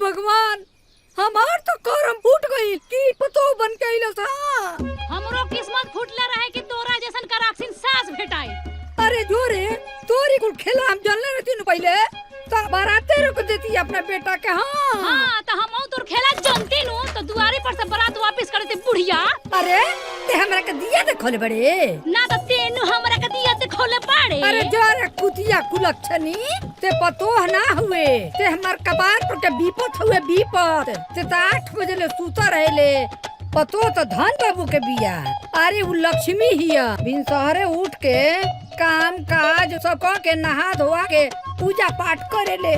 भगवान, हमार तो करम फूट गई की पतो बन के आइल सा। हमरो किस्मत फूटले रहे कि तोरा जैसन कराक्सिन सास भेटाई। अरे जोरे तोरी कुल खेला हम जानले रहती न पहले तो बाराते रुक देती अपना बेटा के। हाँ तो हम तोर खेला जानती नु तो दुआरी पर से बारात वापस करे थे बुढ़िया। अरे ते हमरा के दिया दे खोले बड़े ना तो तेनु हमरा के दिया दे खोले पड़े। अरे जोरे कुतिया कुलक्षणी ते पतो ना हुए ते हमार कबार पर के बीपत हुए बीपत ते 8 बजे ले सूता रहेले पतो तो धन बाबू के बिया। अरे वो लक्ष्मी हिया बिन सहरे उठ के काम काज सब क के नहा धोआ के पूजा पाठ करेले।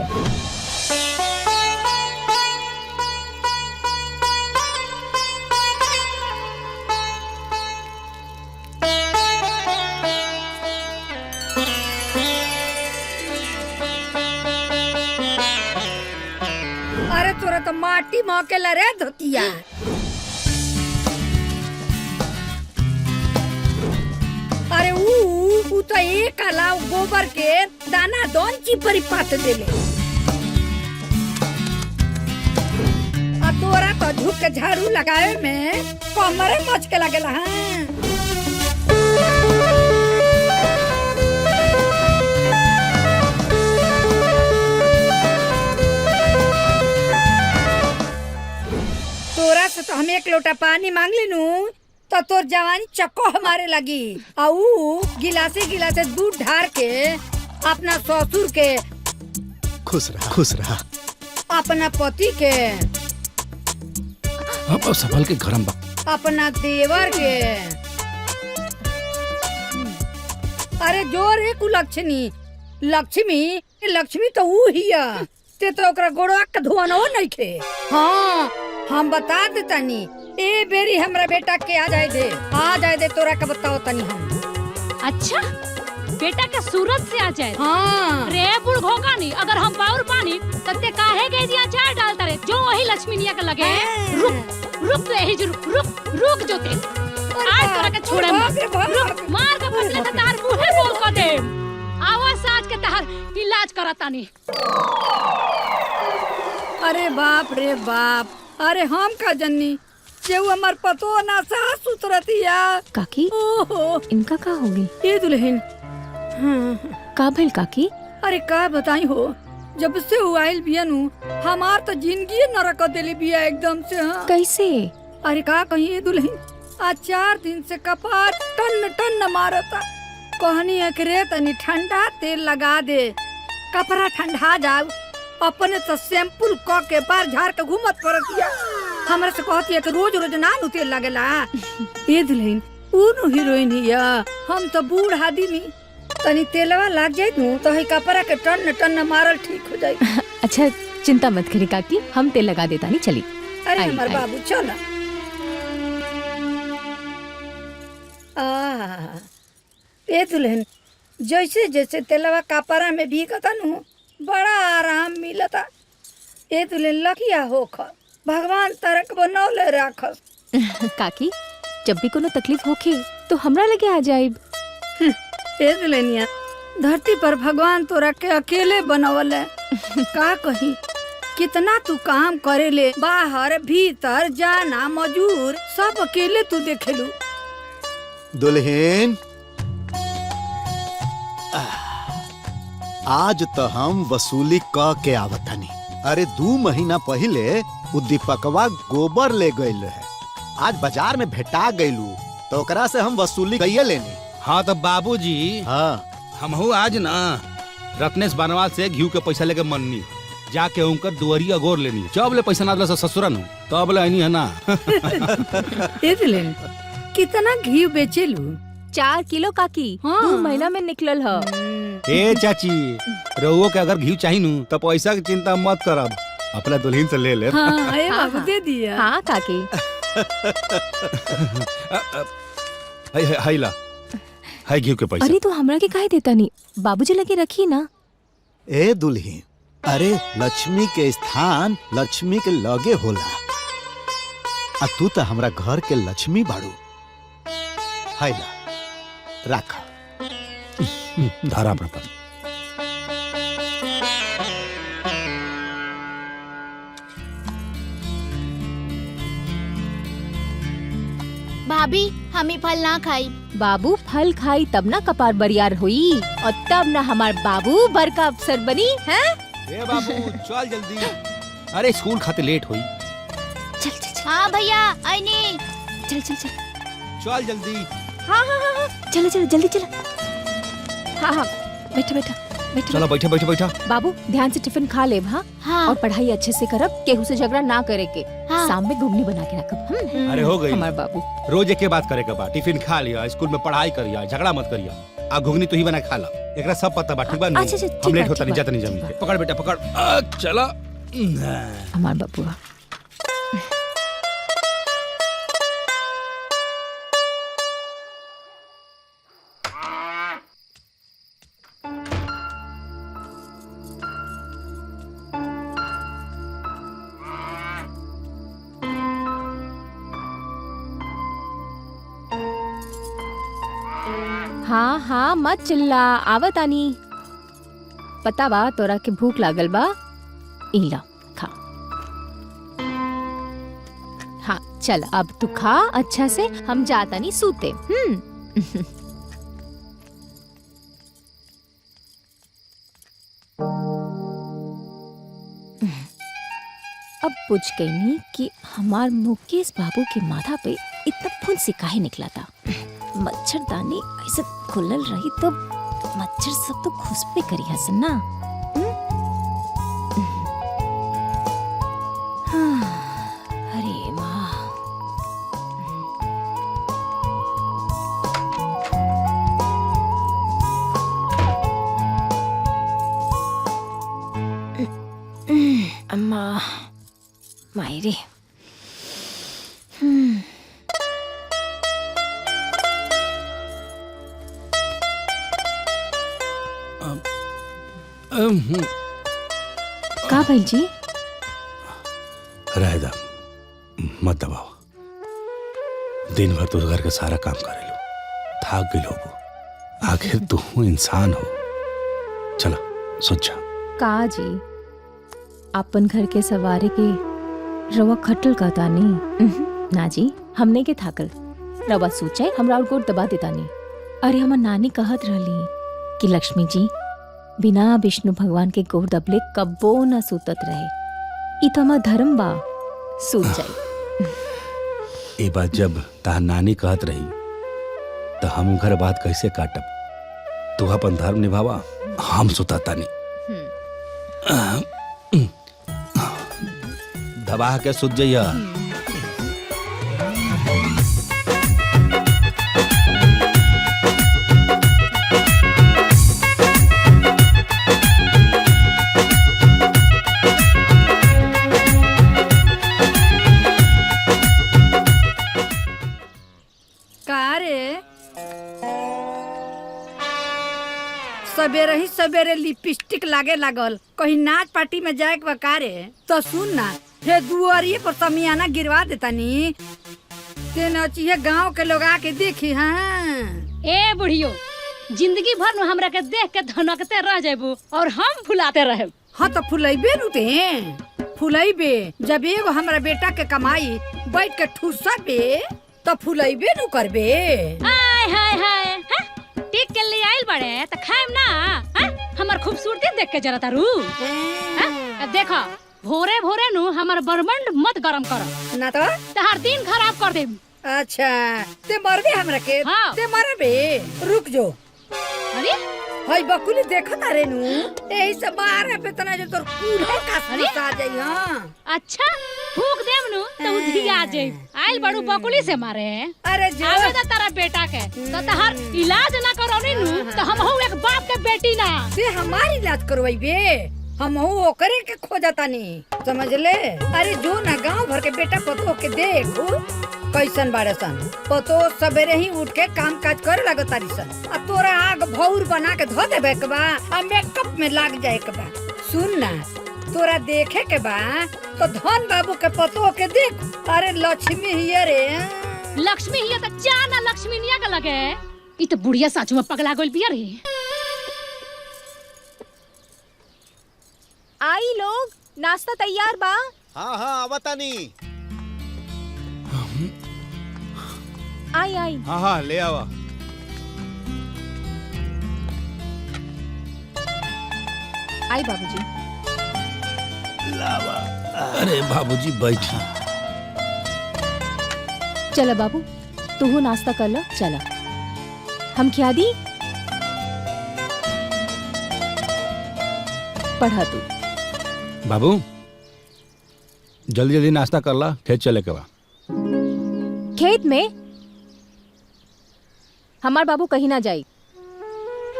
अरे तोरा तो माटी मौके रे धोतिया। अरे ऊ तो एक अलाव गोबर के दाना दोन चिपरी पात देले। आ तोरा तो झुक के झाड़ू लगाए में कमरे मच के लगेला। हाँ तोरा से तो हम 1 लोटा पानी मांग लीनू तो तोर जवानी चक्को हमारे लगी। आऊ गिलासे गिलासे दूध ढार के अपना ससुर के खुश रहा अपना पति के अब संभल के गरम बा अपना देवर के। अरे जोर है कुलक्षणी लक्ष्मी तो ऊ हिया ते तो ओकरा गोड़वा के धुआनो नहीं खे। हाँ हम बता देतानी ए बेरी हमरा बेटा के आ जाए दे तोरा के बताओ तनी हम। अच्छा बेटा के सूरत से आ जाए। हाँ रे बुढ़ घोगा नहीं अगर हम बाउर पानी तते काहे के जिया चार डालता रे जो वही लक्ष्मीनिया के लगे। रुक तो यही रुक जो ते आज तोरा के छोड़े रुक मार के बदले त तार मुंहे बोल क दे। आवाज साज के तार इलाज करातानी। अरे बाप रे बाप, अरे हम का जन्नी जेऊ हमार पतो ना सास सुतरतिया। काकी ओहो इनका का होगी ये दुल्हन। का भइल काकी? अरे का बताई हो, जब से वो आइल बियानु हमार तो जिंदगी नरक देली बिया एकदम से। हाँ कैसे? अरे का कहीं दुल्हन, आज 4 दिन से कपार टन मारता। कहनी है कि रे तनी ठंडा तेल लगा दे कपड़ा ठंडा जाऊ। अपने तो सैंपल क के बार झाड़ के घूमत पड़तिया। हमरा से कहती है कि रोज ना नु तेल लगेला। ये दुल्हन ऊनु हीरोइन हिया, हम तो बूढ़ आदमी तनी तेलवा लग जाए नु तो ही कपड़ा के टन मारल ठीक हो जाए। अच्छा चिंता मत करी काकी, हम तेल लगा देता नहीं चली। अरे हमार बाबू चल। ए दुल्हन जैसे जैसे तेलवा कपड़ा में भीगता नु बड़ा आराम मिलता। ए दुल्हन लकिया होख, भगवान तरक बनौले राखस। काकी जब भी कोनो तकलीफ होखे तो हमरा लगे आ जाइब। ए दुल्हनिया धरती पर भगवान तोरा के अकेले बनवले। का कही कितना तू काम करेले, बाहर भीतर जाना मजूर सब अकेले तू देखेलू। दुल्हन आज तो हम वसूली क के आवतनी। अरे 2 महीना पहले उ दीपकवा गोबर ले गइल रहे, आज बाजार में भेटा गइलू तो ओकरा से हम वसूली कइए लेनी। हाँ तो बाबूजी, हाँ हमहू आज ना रत्नेश बनवाल से घी के पैसा लेके मननी जाके उनकर दुआरिया गोर लेनी। जब ले पैसा ना दिला ससुरन तब ले आनी है ना। ए दुल्हन कितना घी बेचेलू? 4 किलो काकी। हाँ। 2 महीना में निकलल ह। ए चाची रहुओ के अगर घी चाहिए नु तो पैसा की चिंता मत करब, अपना दुल्हन से ले ले। हाँ ए बाबू दे दिया। हाँ काकी। हाय ला हाय घी के पैसा। अरे तो हमरा के काहे देता नहीं, बाबूजी लगे रखी ना। ए दुल्हन, अरे लक्ष्मी के स्थान लक्ष्मी के लगे होला, आ तू तो हमरा घर के लक्ष्मी बाड़ू। हाय ला रखा धारा अपना पर। भाभी हम ही फल ना खाई। बाबू फल खाई तब ना कपार बरियार हुई और तब ना हमार बाबू बड़का अफसर बनी है। ए बाबू चल जल्दी, अरे स्कूल खाते लेट हुई। चल चल चल हाँ भैया आईनी। चल चल चल चल जल्दी। हाँ हाँ हाँ हाँ चलो चलो जल्दी चलो। हाँ हाँ बैठा बैठा बैठा। चलो बैठा बैठा बैठा। बाबू ध्यान से टिफिन खा ले। हाँ हाँ और पढ़ाई अच्छे से करब, केहू से झगड़ा ना करे के। हाँ। शाम में घुगनी बना के रखब। अरे हो गई, हमार बाबू रोज एक के बात करे के बा। टिफिन खा लिया, स्कूल में पढ़ाई करिया, झगड़ा मत करिया। आ घुगनी तू ही बना खा ला, एकरा सब पता बा। ठीक बा? अच्छा, अच्छा, ठीक हम लेट बा, होता ठीक नहीं बा, जाता नहीं ठीक जमीन बा। पे। पकड़ बेटा पकड़। चला हमार बाबू। हाँ हाँ मत चिल्ला, आवत आनी। पता बा तोरा के भूख लागल बा, इला खा। हाँ चल अब तू खा अच्छा से, हम जाता नहीं सूते। अब पूछ गई नहीं कि हमार मुकेश बाबू के माथा पे इतना फुंसी काहे निकला था। मच्छरदानी ऐसे खुलल रही तो मच्छर सब तो खुशबे करी हसन ना। अरे माँ अम्मा मायरे। का भाई जी? रहदा मत दबाओ, दिन भर तो घर का सारा काम करे लो, थक गई हो। आखिर तू इंसान हो। चलो सोचा का जी अपन घर के सवारे के रवा खटल का तानी ना जी, हमने के थाकल रवा सोचे हमरा और गोड़ दबा देता नहीं। अरे हमार नानी कहत रहली कि लक्ष्मी जी बिना विष्णु भगवान के गोड़ दबले कब्बो न सुतत रहे। ई तो हमार धर्म बा, सूत जाई। ये बात जब तार नानी कहत रही तो हम घर बात कैसे काटब? तू अपन धर्म निभावा, हम सुताता नहीं। दबा के सुत जइया। सवेरे ही सवेरे लिपस्टिक लागे लागल, कहीं नाच पार्टी में जाए के बकारे। तो सुन ना, हे दुआरिये पर समियाना गिरवा देता नी, ते नचिए गांव के लोग आके देखी। हाँ ए बुढ़ियो, जिंदगी भर न हमरा के देख के धनकते रह जेबू और हम फुलाते रहे। हाँ तो फुलैबे नुते फुलैबे। जब एगो हमरा बेटा के कमाई बैठ के ठूसबे तो फुलैबे नु करबे। हाय हाय हाय, टिक के ले आइल बड़े त खाएम ना। हमर खूबसूरती देख के जरा तारू। देखो भोरे भोरे नु हमर बरमंड मत गरम कर ना तो तहार दिन खराब कर देम। अच्छा ते मरबे हमरा के? हाँ। ते मरबे, रुक जो। अरे हई बकुली देखत आरे नु, एही से मारे पे तना जो तोर कूल्हे का आ जाई। हां अच्छा फूक देम नु तो उधिया जाई। आइल बड़ू बकुली से मारे। अरे जो आवे दा तारा बेटा के तो तहार इलाज ना करौनी नु तो हम हो एक बाप के बेटी ना। ते हमारी इलाज करवाइबे, हम हो ओकरे के खोजतानी, समझ ले। अरे जो ना गांव भर के बेटा पतो के देख कैसन बाड़े सन। पतो सवेरे ही उठ के काम काज करे लगतारी सन, आ तोरा आग भौर बना के धो देबे के बा, आ मेकअप में लाग जाए के बा। सुन ना, तोरा देखे के बा तो धन बाबू के पतो के देख। अरे लक्ष्मी हिये रे। लक्ष्मी हिये त जाना लक्ष्मी निया के लगे। ई तो बुढ़िया साचू में पगला गइल बिया रे। आई लोग, नाश्ता तैयार बा। हाँ हाँ आवतानी। आई आई। हाँ हाँ ले आवा। आई बाबूजी। लावा। अरे बाबूजी बैठी। चला बाबू तू नाश्ता कर लो। चला हम क्या दी पढ़ा तू। बाबू जल्दी जल्दी नाश्ता कर ला, खेत चले के बा। खेत में हमार बाबू कहीं ना जाई।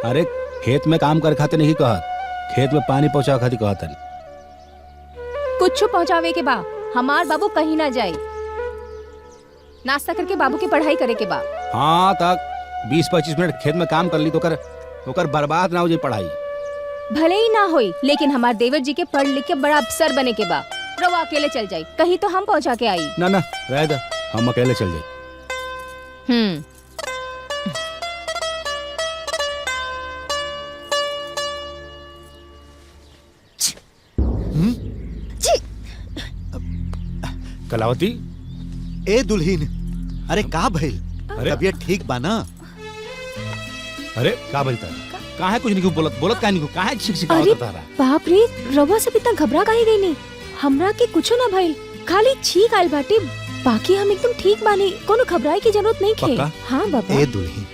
अरे खेत में काम करे खातिर नहीं कहत, खेत में पानी पहुंचा खातिर कहत है। कुछ पहुंचावे के बा, हमार बाबू कहीं ना जाई। नाश्ता करके बाबू की पढ़ाई करे के बा। हाँ तक 20-25 मिनट खेत में काम कर ली तो कर बर्बाद ना हो जाए पढ़ाई। भले ही ना होई, लेकिन हमार देवर जी के पढ़ लिख के बड़ा अफसर बने के बा। रवा अकेले चल जाई, कहीं तो हम पहुंचा के आई। ना ना रह दे, हम अकेले चल जाए। कलावती। ए दुल्हीन, अरे का भइल? अरे तबीयत ठीक बा ना? अरे का बोलता है? काहे कुछ नहीं बोलत काहे नहीं, काहे शिकायत करता रहा? बाप रे, रवा सब इतना घबरा काहे गई नी? हमरा के कुछो ना भइल, खाली छींक आइल बाटे। बाकी हम एकदम ठीक बानी, कोनो घबराए की जरूरत नहीं खे। पक्का? हाँ बाबा। ए दुल्हीन,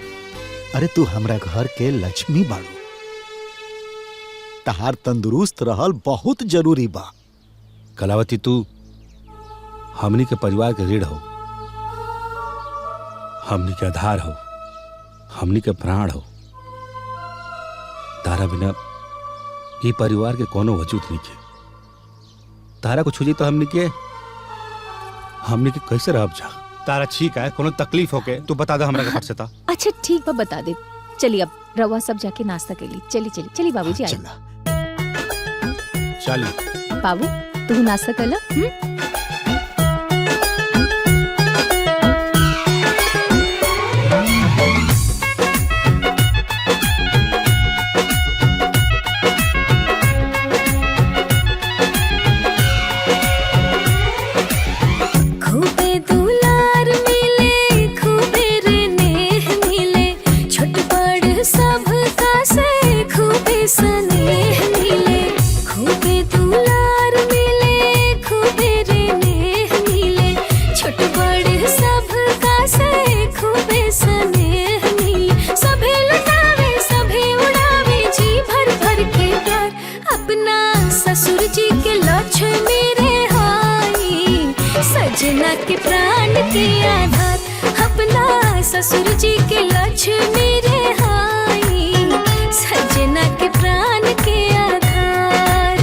अरे तू हमरा घर के लक्ष्मी बाड़ू, तहार तंदुरुस्त रहल बहुत जरूरी बा। कलावती तू हमनी के परिवार के रीढ़ हो, हमनी के आधार हो, हमनी के प्राण हो। तारा बिना ये परिवार के कोनो वजूद नहीं है। तारा कुछ हो जाए तो हमनी के कैसे रह जा? तारा ठीक है, कोनो तकलीफ होके तू बता दे हमरा के फट से ता। अच्छा ठीक बा, बता दे। चलिए अब रवा सब जाके नाश्ता कर ली। चली बाबूजी आई। चल बाबू तू नाश्ता कर लो। सजना के प्राण के आधार, अपना ससुर जी के लक्ष्मी रे हाई। सजना के प्राण के आधार।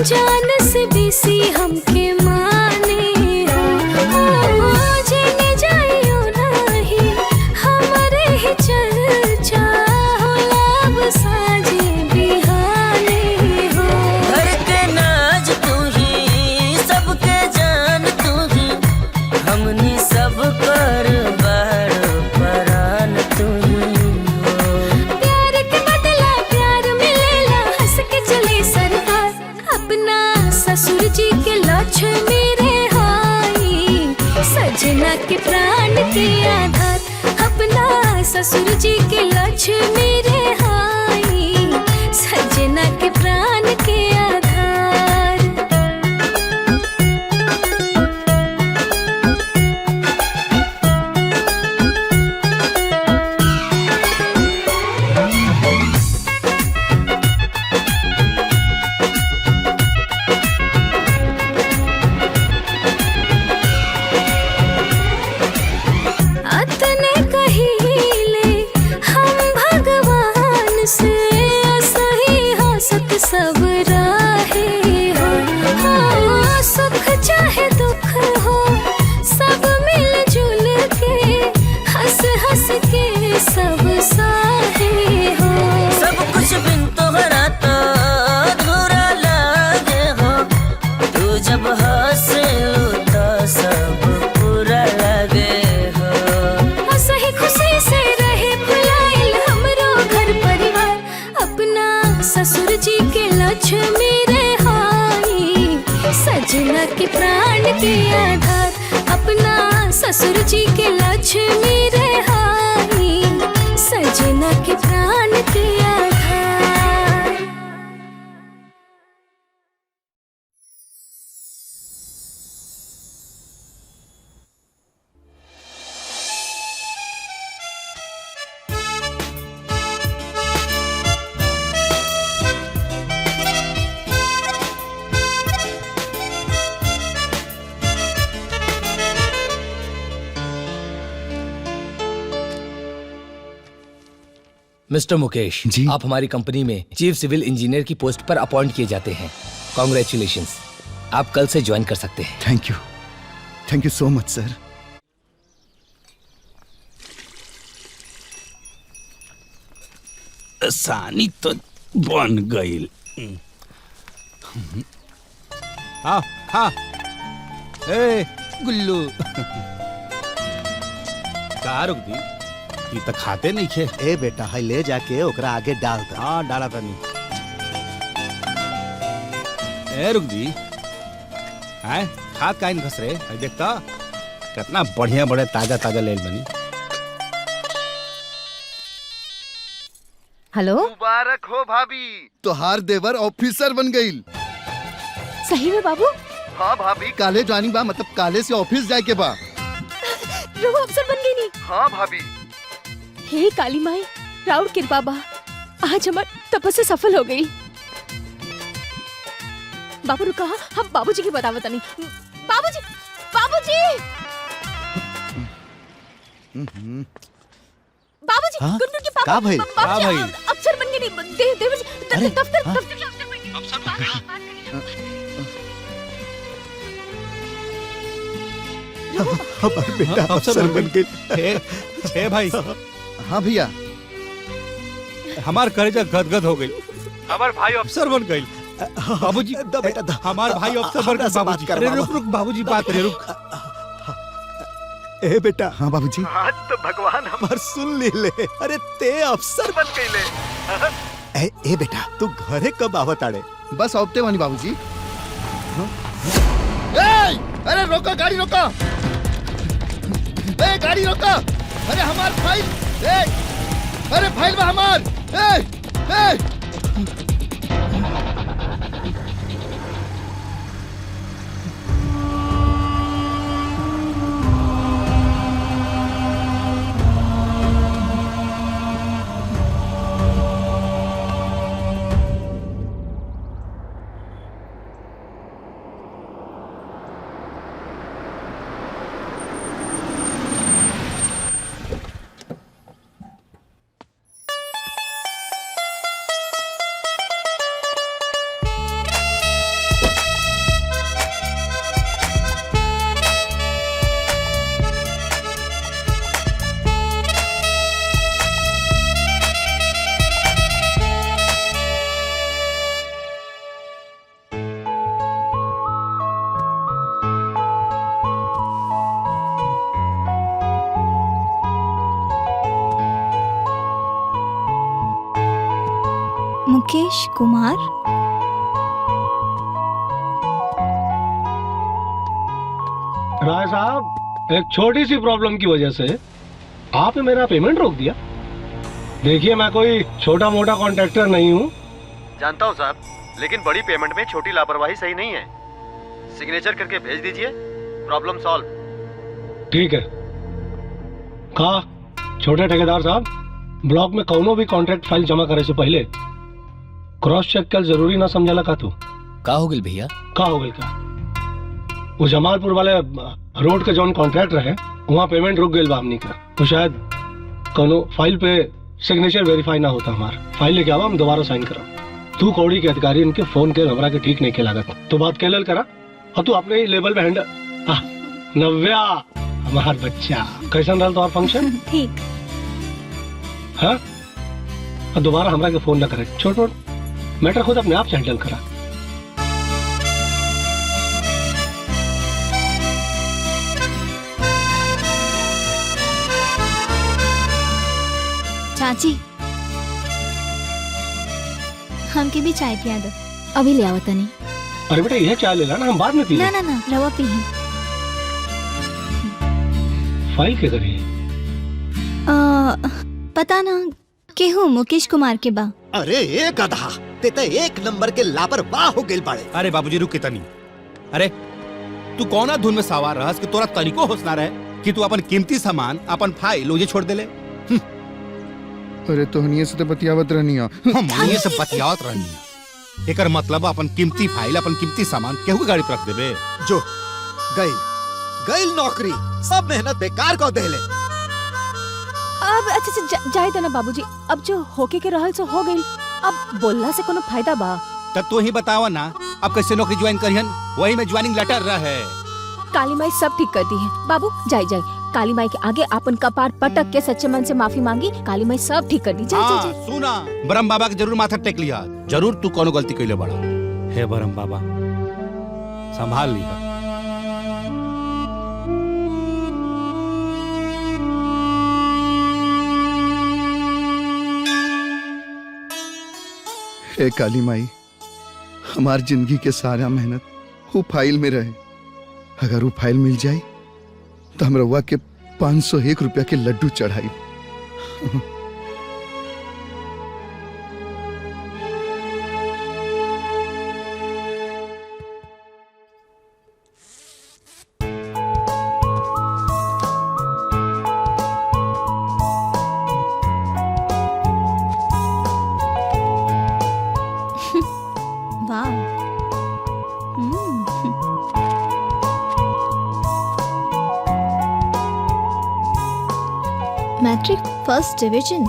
जान से बेसी हमके माने जेने जाइयो नहीं, हमारे ही चर्चा होला अब साजे बिहाने हो। घर के नाज तू ही, सबके जान तू ही, हमनी सब कर बार परान तू ही हो। प्यार के बदला प्यार मिलेला, हंस के चले सरकार। अपना ससुर जी के लक्ष्मी रे हाई। सजना के प्राण के आधार, अपना ससुर जी के लक्ष्मी रे हाई। सजना के प्राण के आधार। अतने कहिले हम भगवान से, सही हंसत सब के आधार, अपना ससुर जी के लक्ष्मी रहाई, सजना के प्राण के आधार। मिस्टर मुकेश जी? आप हमारी कंपनी में चीफ सिविल इंजीनियर की पोस्ट पर अपॉइंट किए जाते हैं। कॉन्ग्रेचुलेशंस, आप कल से ज्वाइन कर सकते हैं। थैंक यू सो मच सर। आसानी तो बन गई। हाँ हाँ, ए गुल्लू का रुक दी, ये तो खाते नहीं खे। ए बेटा है ले जाके ओकरा आगे डाल दे। हाँ डाला था नहीं। ए रुक दी, है खाद काइन घस रहे है, देखता कितना बढ़िया बढ़िया ताजा ताजा लेल बनी। हेलो, मुबारक हो भाभी, तोहार देवर ऑफिसर बन गई। सही में बाबू? हाँ भाभी, काले ज्वाइनिंग बा, मतलब काले से ऑफिस जाए के बा। रघु अफसर बन गई नी? हाँ भाभी। हे काली माई, राउर कृपा बा, आज हमार तपस्या सफल हो गई। बाबू रुका, हम बाबूजी की बतावत नहीं। बाबूजी, बाबूजी, बाबूजी, हाँ? गुड्डू के पापा, का भाई? बाबूजी अफसर बन गए नी, देवर जी दफ्तर के अफसर बन गए। हमार बेटा अफसर बन गई। ए भाई, हाँ भैया, हमार कलेजा गदगद हो गई, हमार भाई अफसर बन गई। बाबूजी बेटा हमार भाई अफसर बन गए। बाबूजी अरे रुक रुक बाबूजी, बात रे रुक। ए बेटा, हाँ बाबूजी, आज तो भगवान हमार सुन ले। अरे ते अफसर बन गईले। ए बेटा, तू घरे कब आवत आड़े? बस औपते वानी बाबूजी। अरे रोको, गाड़ी रोको, गाड़ी रोको। अरे हमार फाइल, अरे फाइल बा हमार। मुकेश कुमार, राय साहब, एक छोटी सी प्रॉब्लम की वजह से आपने मेरा पेमेंट रोक दिया। देखिए, मैं कोई छोटा मोटा कॉन्ट्रैक्टर नहीं हूँ। जानता हूँ साहब, लेकिन बड़ी पेमेंट में छोटी लापरवाही सही नहीं है। सिग्नेचर करके भेज दीजिए, प्रॉब्लम सॉल्व। ठीक है। कहा छोटे ठेकेदार साहब, ब्लॉक में कौनो भी कॉन्ट्रैक्ट फाइल जमा करे से पहले क्रॉस चेक कल जरूरी ना समझाला का तू? का हो गई भैया? का हो गई का? वो जमालपुर वाले रोड के जौन कॉन्ट्रैक्ट रहे, वहाँ पेमेंट रुक गई बा हमनी का। तो शायद कोनो फाइल पे सिग्नेचर वेरीफाई ना होता हमार। फाइल लेके आवा, हम दोबारा साइन करा। तू कौड़ी के अधिकारी इनके फोन के हमरा के ठीक नहीं के लागत, तो बात कैलल करा और तू अपने ही लेवल पे हैंडल। नव्या हमार बच्चा, कैसन रहल तुम्हार फंक्शन? ठीक। हाँ, और दोबारा हमरा के फोन ना करे। छोड़ छोड़, मैटर खुद अपने आप से हैंडल करा। चाची, हमके भी चाय पिया दो। अभी ले आओ तनी। अरे बेटा यह चाय ले ला ना, हम बाद में पी ना ना ना रवा पी ही। फाइल के करिए पता ना केहू मुकेश कुमार के बा। अरे ए गधा, ते ते एक नंबर के लापरवाह हो गेल बाड़े। अरे बाबूजी रुक कितनी। अरे तू कौना धुन में सवार रहस कि तोरा तरीको होश ना रहे कि तू अपन कीमती सामान अपन फाइल ओजे छोड़ देले। अरे तोहनिए से तो बतियावत रहनी है। हम ये सब बतियावत रहनी है। एकर मतलब अपन कीमती फाइल अपन कीमती सामान केहू के गाड़ी पर रख देबे। जो गई नौकरी, सब मेहनत बेकार को देले। अब अच्छा जाए देना बाबूजी, अब जो होके के रहल सो हो गइल, अब बोलला से कोनो फायदा बा? तब तू ही बतावा ना अब कैसे नौकरी ज्वाइन करिहन, वही में ज्वाइनिंग लेटर रहे। काली माई सब ठीक कर दी है बाबू, जाए काली माई के आगे अपन कपार पटक के सच्चे मन से माफी मांगी, काली माई सब ठीक कर दी। जाए सुना, ब्रह्म बाबा के जरूर माथा टेक लिया, जरूर तू कोनो गलती कइले बड़ा। हे ब्रह्म बाबा संभाल लिया। हे काली माई, हमार जिंदगी के सारा मेहनत वो फाइल में रहे। अगर वो फाइल मिल जाए तो हम रउआ के 501 रुपया के लड्डू चढ़ाई। Matric first division.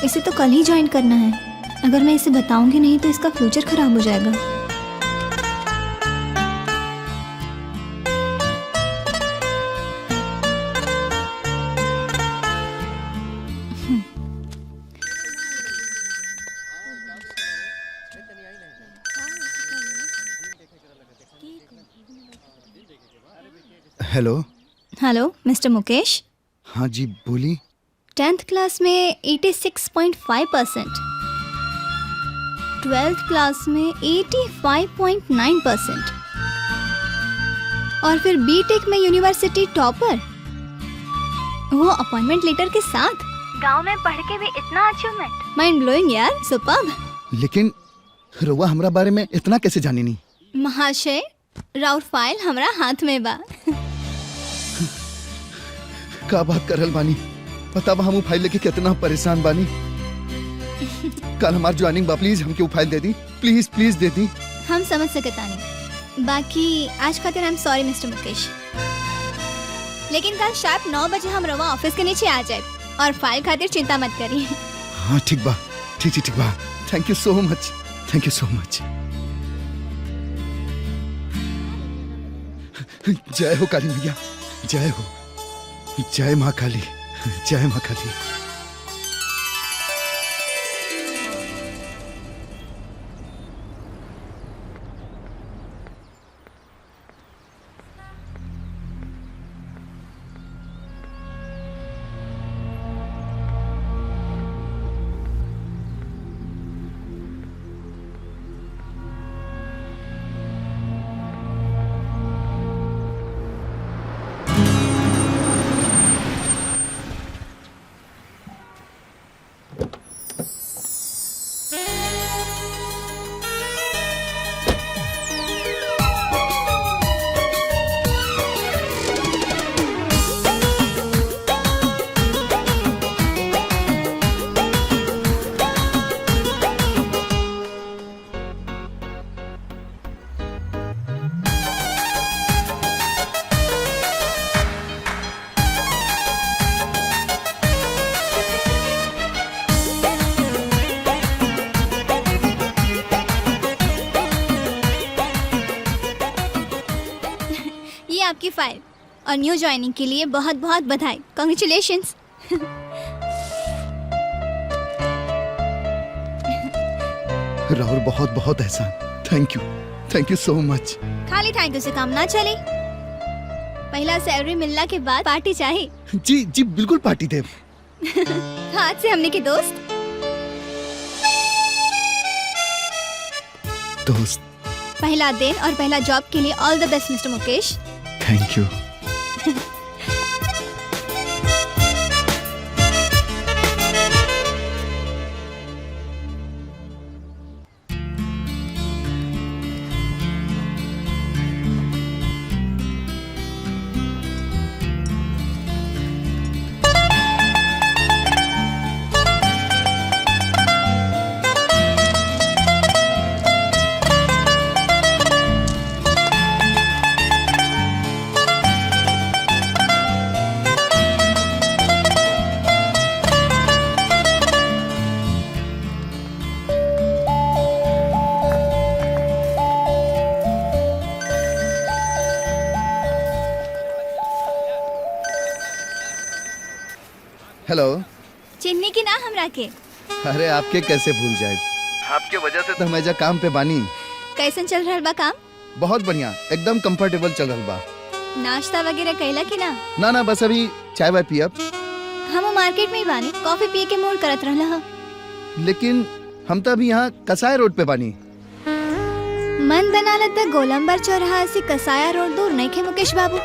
इसे तो कल ही ज्वाइन करना है। अगर मैं इसे बताऊंगी नहीं तो इसका फ्यूचर खराब हो जाएगा। Hello hello mister Mukesh. हाँ जी बोली। 10th क्लास में 86.5%, 12th क्लास में 85.9% और फिर बीटेक में यूनिवर्सिटी टॉपर, वो अपॉइंटमेंट लेटर के साथ। गांव में पढ़ के भी इतना अचीवमेंट, माइंड ब्लोइंग यार, सुपर्ब। लेकिन रउआ हमरा बारे में इतना कैसे जानी नहीं? महाशय राउर फाइल हमरा हाथ में बा। का बात करल बानी? पता बा हम फाइल लेके कितना परेशान बानी। कल हमार ज्वाइनिंग बा, प्लीज हमके वो फाइल दे दी, प्लीज प्लीज दे दी। हम समझ सकता नहीं, बाकी आज खातिर I am sorry mister Mukesh, लेकिन कल शार्प 9 बजे हम रवा ऑफिस के नीचे आ जाए और फाइल खातिर चिंता मत करिए। हाँ ठीक बा, ठीक बा। Thank you so much, thank you so much. जय हो काली मैया, जय हो, जय माँ काली, जय माँ काली। आपकी फाइल और न्यू ज्वाइनिंग के लिए बहुत बहुत बधाई, कॉन्ग्रेचुलेशंस। राहुल बहुत बहुत एहसान। Thank you so much. खाली थैंक यू से काम ना चले। पहला सैलरी मिलना के बाद पार्टी चाहिए। जी जी बिल्कुल पार्टी दे। आज से हमने के दोस्त। पहला दिन और पहला जॉब के लिए all the best mister Mukesh. Thank you. Hello. चिन्नी की ना हमरा के। अरे आपके कैसे भूल जाए, आपके वजह से तो हम एजा काम पे बानी। कैसन चल रहा बा काम? बहुत बढ़िया, एकदम कंफर्टेबल चल रहा बा। नाश्ता वगैरह कैला की ना? ना बस अभी चाय वाय पियब। हम मार्केट में ही बानी, कॉफी पिए के मूड करत रहला हा। लेकिन हम तो अभी यहाँ कसाई रोड पे बानी। मन बनाला त गोलंबर चौराहा से कसाया रोड दूर नहीं खे मुकेश बाबू।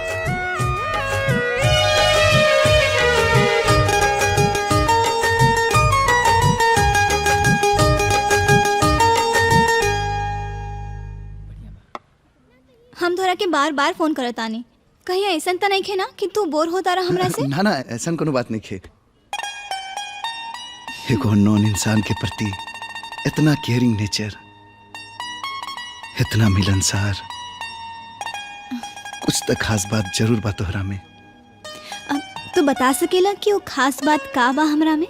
हम तोरा के बार बार फोन करत आनी, कहीं ऐसा तो नहीं खे ना कि तू बोर होता रहा हमरा से? ना ऐसा कोनो बात नहीं खे। एक अननोन इंसान के प्रति इतना केयरिंग नेचर, इतना मिलनसार, कुछ तो खास बात जरूर बा तोहरा में। तू बता सकेला कि वो खास बात का बा हमरा में?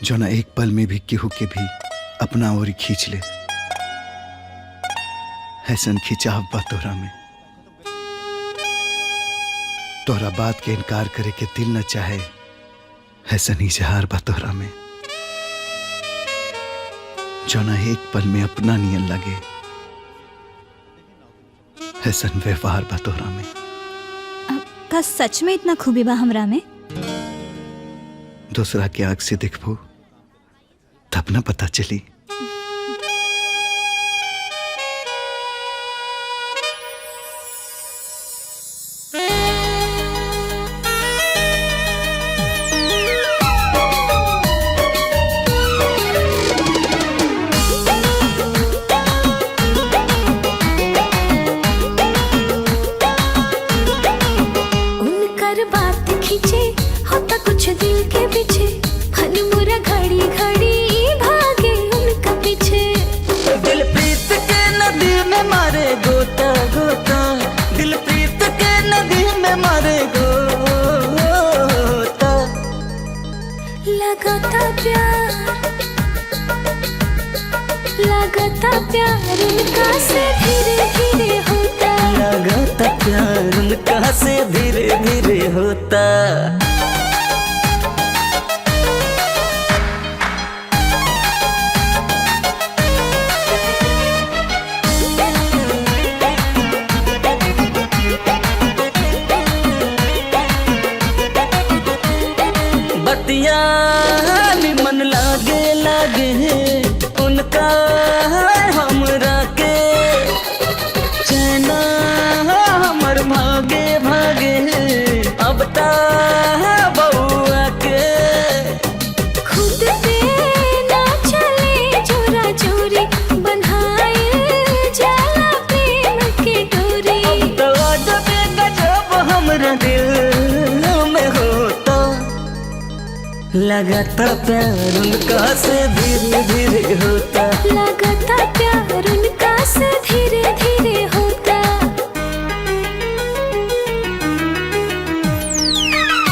जो ना एक पल में भी केहू के भी अपना ओर खींच ले, ऐसन खिंचाव बा तोहरा में। तोहरा बात के इनकार करे के दिल न चाहे, ऐसन इजहार बा तोहरा में। जो ना एक पल में अपना नियन लगे, ऐसन व्यवहार बा तोहरा में। का सच में इतना खूबी बा हमरा में? दूसरा के आंख से देखबो तब न पता चली। लगाता प्यार उनका से धीरे धीरे होता, लगाता प्यार उनका से धीरे धीरे होता।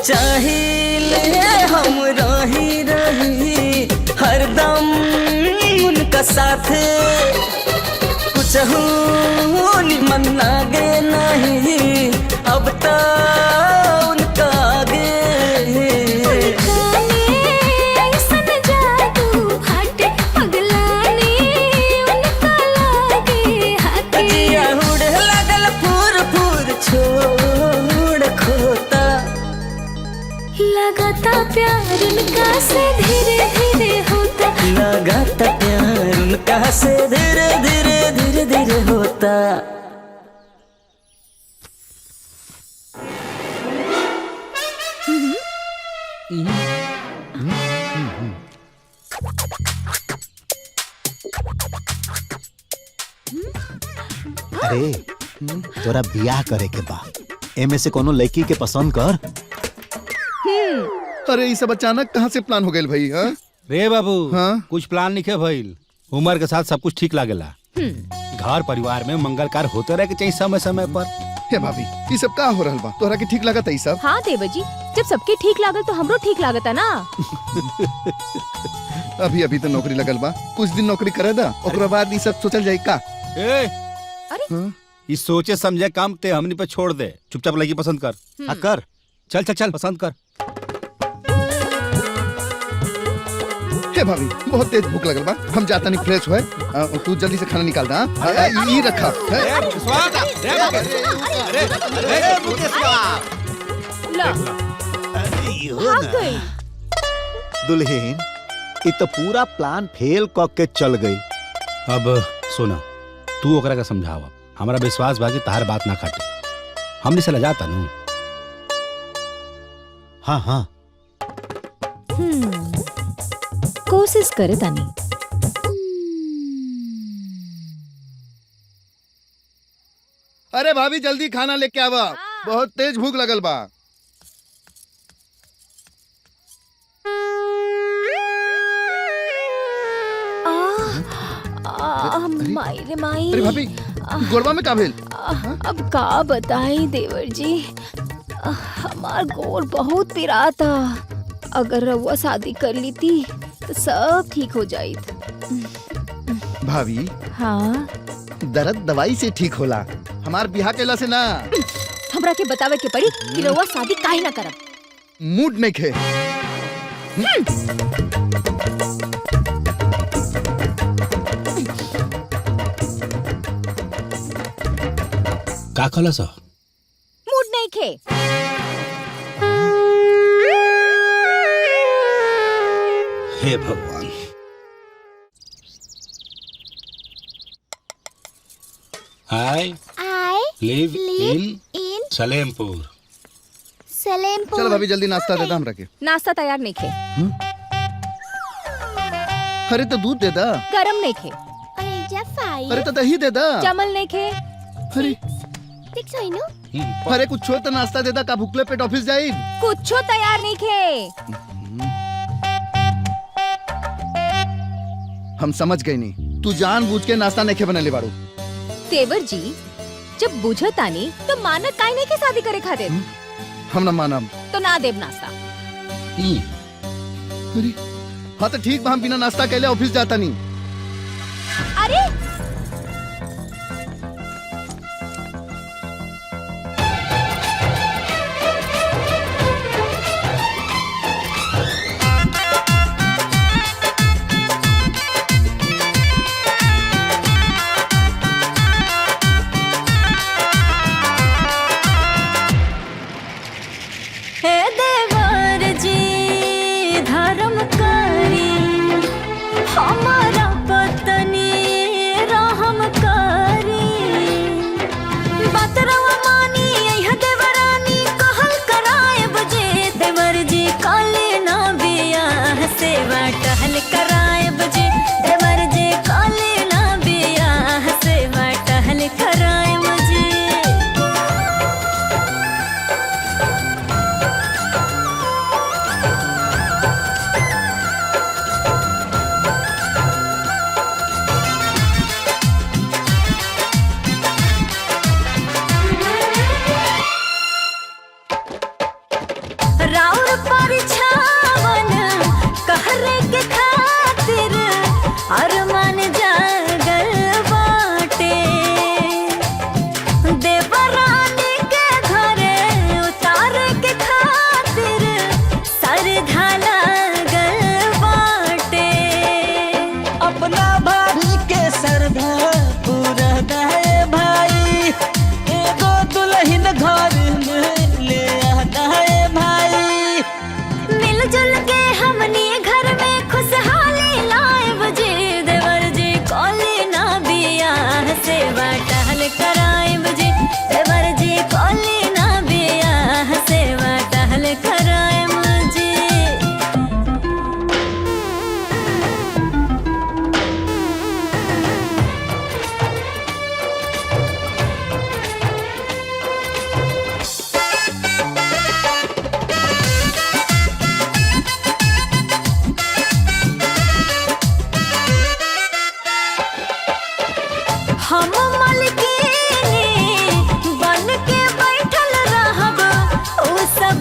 चाहिए हम रही रही हरदम उनका साथ, कुछ रहूं निमन लागे नहीं अब तो उनका आगे ऐसन जादू हटे पगलानी उनका लागे हाथे जिया उड़े लागल फूर फूर छोड़ खोता लगाता प्यार उनका से धीरे धीरे होता लगाता प्यार उनका से धीरे धीरे धीरे धीरे होता अरे तोरा बियाह करे के बा, एमे से कोनो लड़की के पसंद कर। अरे ये सब अचानक कहाँ से प्लान हो गए भाई? हाँ रे बाबू, हाँ? कुछ प्लान नहीं भइल। उम्र के साथ सब कुछ ठीक लागेला। घर परिवार में मंगल कार्य होते रहे के चाहिए समय समय पर। हे भाभी, ये सब का हो रहल बा? तोहरा के ठीक लागत है सब? हाँ देवर जी, जब सबके ठीक लागल तो हमरो ठीक लागता ना। अभी अभी तो नौकरी लगल बा, कुछ दिन नौकरी करे दा, ओकरा बाद ये सब सोचल जाए का? अरे इस सोचे समझे काम ते हमनी पे छोड़ दे, चुपचाप लड़की पसंद कर। हाँ कर, चल चल चल पसंद कर। हे भाभी, बहुत तेज भूख लगल बा, हम जाता नहीं फ्रेश हुए। तू जल्दी से खाना निकाल दा। ये रखा। दुल्हन, ये तो पूरा प्लान फेल क के चल गई। अब सुना, तू ओकरा का समझावा। हमारा विश्वास बा कि तार बात ना काटे। हमने से लजाता नू। हाँ हाँ कोशिश करे तानी। अरे भाभी जल्दी खाना लेके आवा, बहुत तेज भूख लगल बा। माई रे माई। अरे भाभी, गोरबा में का भेल? अब का बताई देवर जी, हमार गोर बहुत पिराता। अगर रउआ शादी कर ली थी तो सब ठीक हो जाई। भाभी, हाँ दर्द दवाई से ठीक होला, हमार बियाह केला से ना। हमरा के बतावे के पड़ी कि रउआ शादी काहे ना करब। मूड नहीं खे। का कहला सा? मूड नहीं खे। हे भगवान। I live in Salempur. चल भाभी जल्दी नाश्ता दे दा हमरा के। नाश्ता तैयार नहीं खे। अरे तो दूध दे दा। गरम नहीं खे। अरे तो दही दे दा। जमल नहीं खे। अरे अरे कुछ तो नाश्ता दे दा, का भूखले पेट ऑफिस जाई। कुछो तैयार नहीं खे। हम समझ गए नहीं, तू जानबूझ के नाश्ता नहीं खे बनले बाड़ू। देवर जी, जब बुझतानी तो मानत काहे नहीं के शादी करे खातिर। हम न मानम तो ना देव नाश्ता। अरे हाँ तो ठीक बा, हम बिना नाश्ता कैले ऑफिस जाता नहीं। अरे हे देवर जी धर्म करी, हमारा पत्नी रहम करी। बतरवा मानी यह देवरानी कहल करायब जे। देवर जी काले ना बियाह सेवा टहल करायब जे। देवर जी काले ना बियाह सेवा टहल करायब जे। राउर परिछावन कहरे के खातिर अरमान जागल बाटे।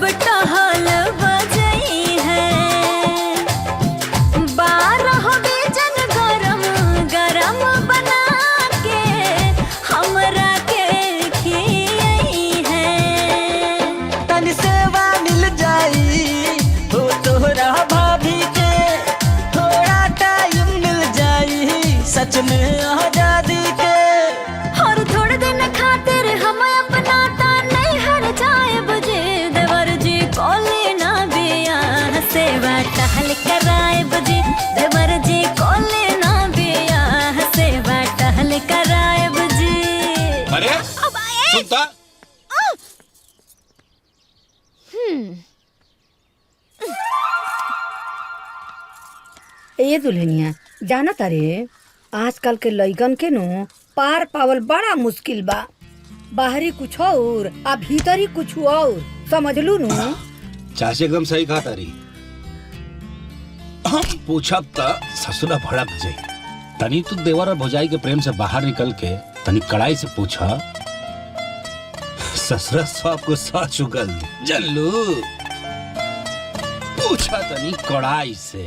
अब टहल बजई है 12 बेजन गरम गरम बना के हमरा के खियई है तन सेवा मिल जाई हो तोहरा भाभी के थोड़ा टाइम मिल जाई सच में आजादी के और थोड़े दिन खातिर हम अपना ता नहीं हर जाए बजे देवर जी कोले ना बिया सेवा टहल कराए बजे देवर जी कोले ना बिया सेवा टहल कराए बजे अरे सुनता ए दुल्हनिया जाना तारे आजकल के लइकन के नो पार पावल बड़ा मुश्किल बा। बाहरी कुछ और आ भीतरी कुछ और, समझलू नु। चाची एकदम सही कहा तारी। हम पूछब त ससुरा भड़क जाई। तनी तू देवर और भौजाई के प्रेम से बाहर निकल के तनी कड़ाई से पूछा ससुरा सब को सच उगल जल्लू पूछा तनी कड़ाई से।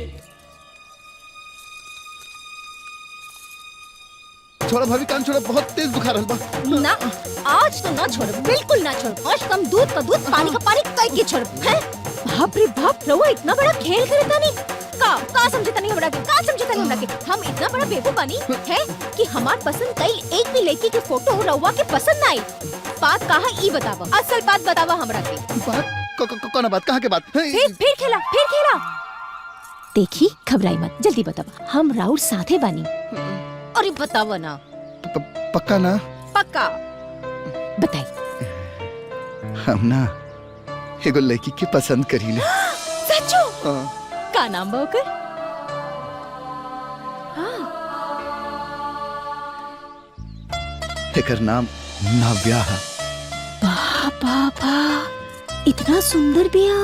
छोड़ा भाभी, कान छोड़ा, बहुत तेज बुखार रहल बा। ना आज तो ना छोड़, बिल्कुल ना छोड़। आज कम दूध का दूध, पानी का पानी कई के छोड़। हैं? बाप रे बाप, रउआ इतना बड़ा खेल करता नहीं। का समझता नहीं हमरा के? का समझता नहीं हमरा के? हम इतना बड़ा बेवकूफ बनी है कि हमार पसंद कई एक भी लड़की के फोटो रउआ के पसंद ना आई। बात कहा ई बतावा, असल बात बतावा हमरा के। बात कौन बात, कहाँ के बात? फिर खेला। देखी घबराई मत, जल्दी बतावा। हम राउर साथे बानी। अरे बतावा ना। पक्का ना? पक्का। बताई। हम ना एगो लड़की के पसंद करीले। सच्चो? हाँ। का नाम बा ओकर? एकर नाम नव्या है। बाबा इतना सुंदर बिया।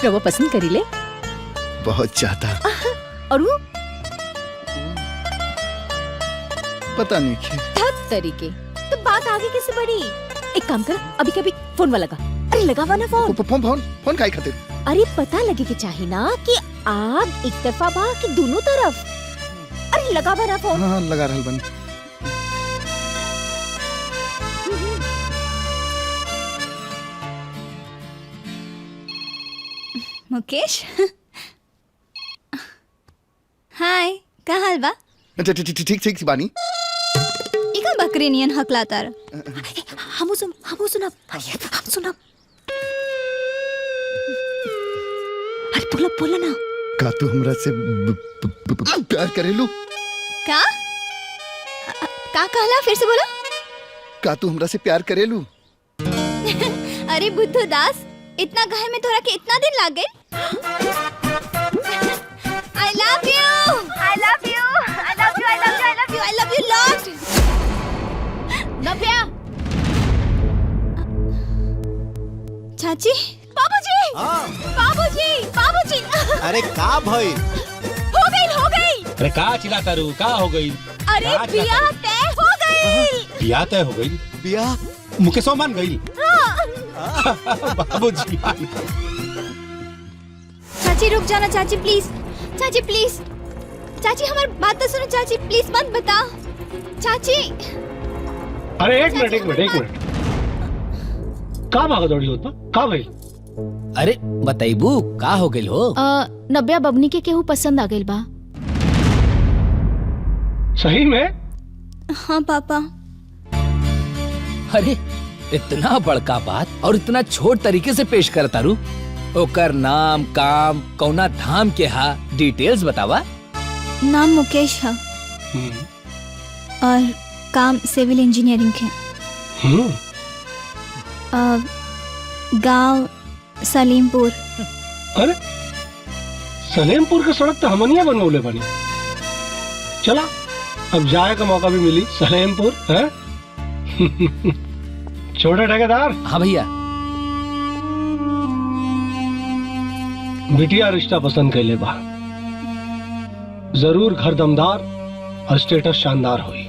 रवा पसंद करी ले? बहुत ज्यादा। और वो पता नहीं क्यों। धत तरीके। तो बात आगे कैसे बढ़ी? एक काम कर, अभी कभी फोन वाला लगा। अरे लगावा ना फोन। फोन काहे खातिर? अरे पता लगे कि चाहिए ना कि आग एक तरफा बा कि दोनों तरफ। अरे लगावा ना फोन। हाँ लगा रहल बनी। मुकेश हाय, का हाल बा? ठीक बानी। इका बकरी नियन हकलाता र। हम सुनब। अरे बोला ना। का तू हमरा से प्यार करेलू? का कहला? फिर से बोला। का तू हमरा से प्यार करेलू? अरे बुद्धू दास, इतना कहे में तोरा के इतना दिन लाग गए? I love you lot. नव्या। चाची, बाबूजी। अरे का भइल? हो गई। अरे का चिल्लाता रू? का हो गई? अरे बियाह तय हो गई। बियाह तय हो गई? बियाह मुकेशो मान गई? बाबूजी चाची रुक जाना। चाची प्लीज। चाची हमारी बात तो सुनो। चाची प्लीज मत बता। चाची। अरे एक मिनट। का भागा दौड़ी होता? का भाई? अरे बताइबू का हो गइल हो? नव्या बबनी के केहू पसंद आ गइल बा। सही में? हाँ पापा। अरे इतना बड़का बात और इतना छोट तरीके से पेश करता रू। ओकर नाम, काम, कौना धाम के हा, डिटेल्स बतावा। नाम मुकेश है और काम सिविल इंजीनियरिंग के। गांव सलीमपुर। अरे सलेमपुर के सड़क तो हमनिया बनवले बनी। चला अब जाए का मौका भी मिली सलेमपुर है। छोटे ठेकेदार। हाँ भैया। बिटिया रिश्ता पसंद कर ले बा। जरूर घर दमदार और स्टेटस शानदार हुई।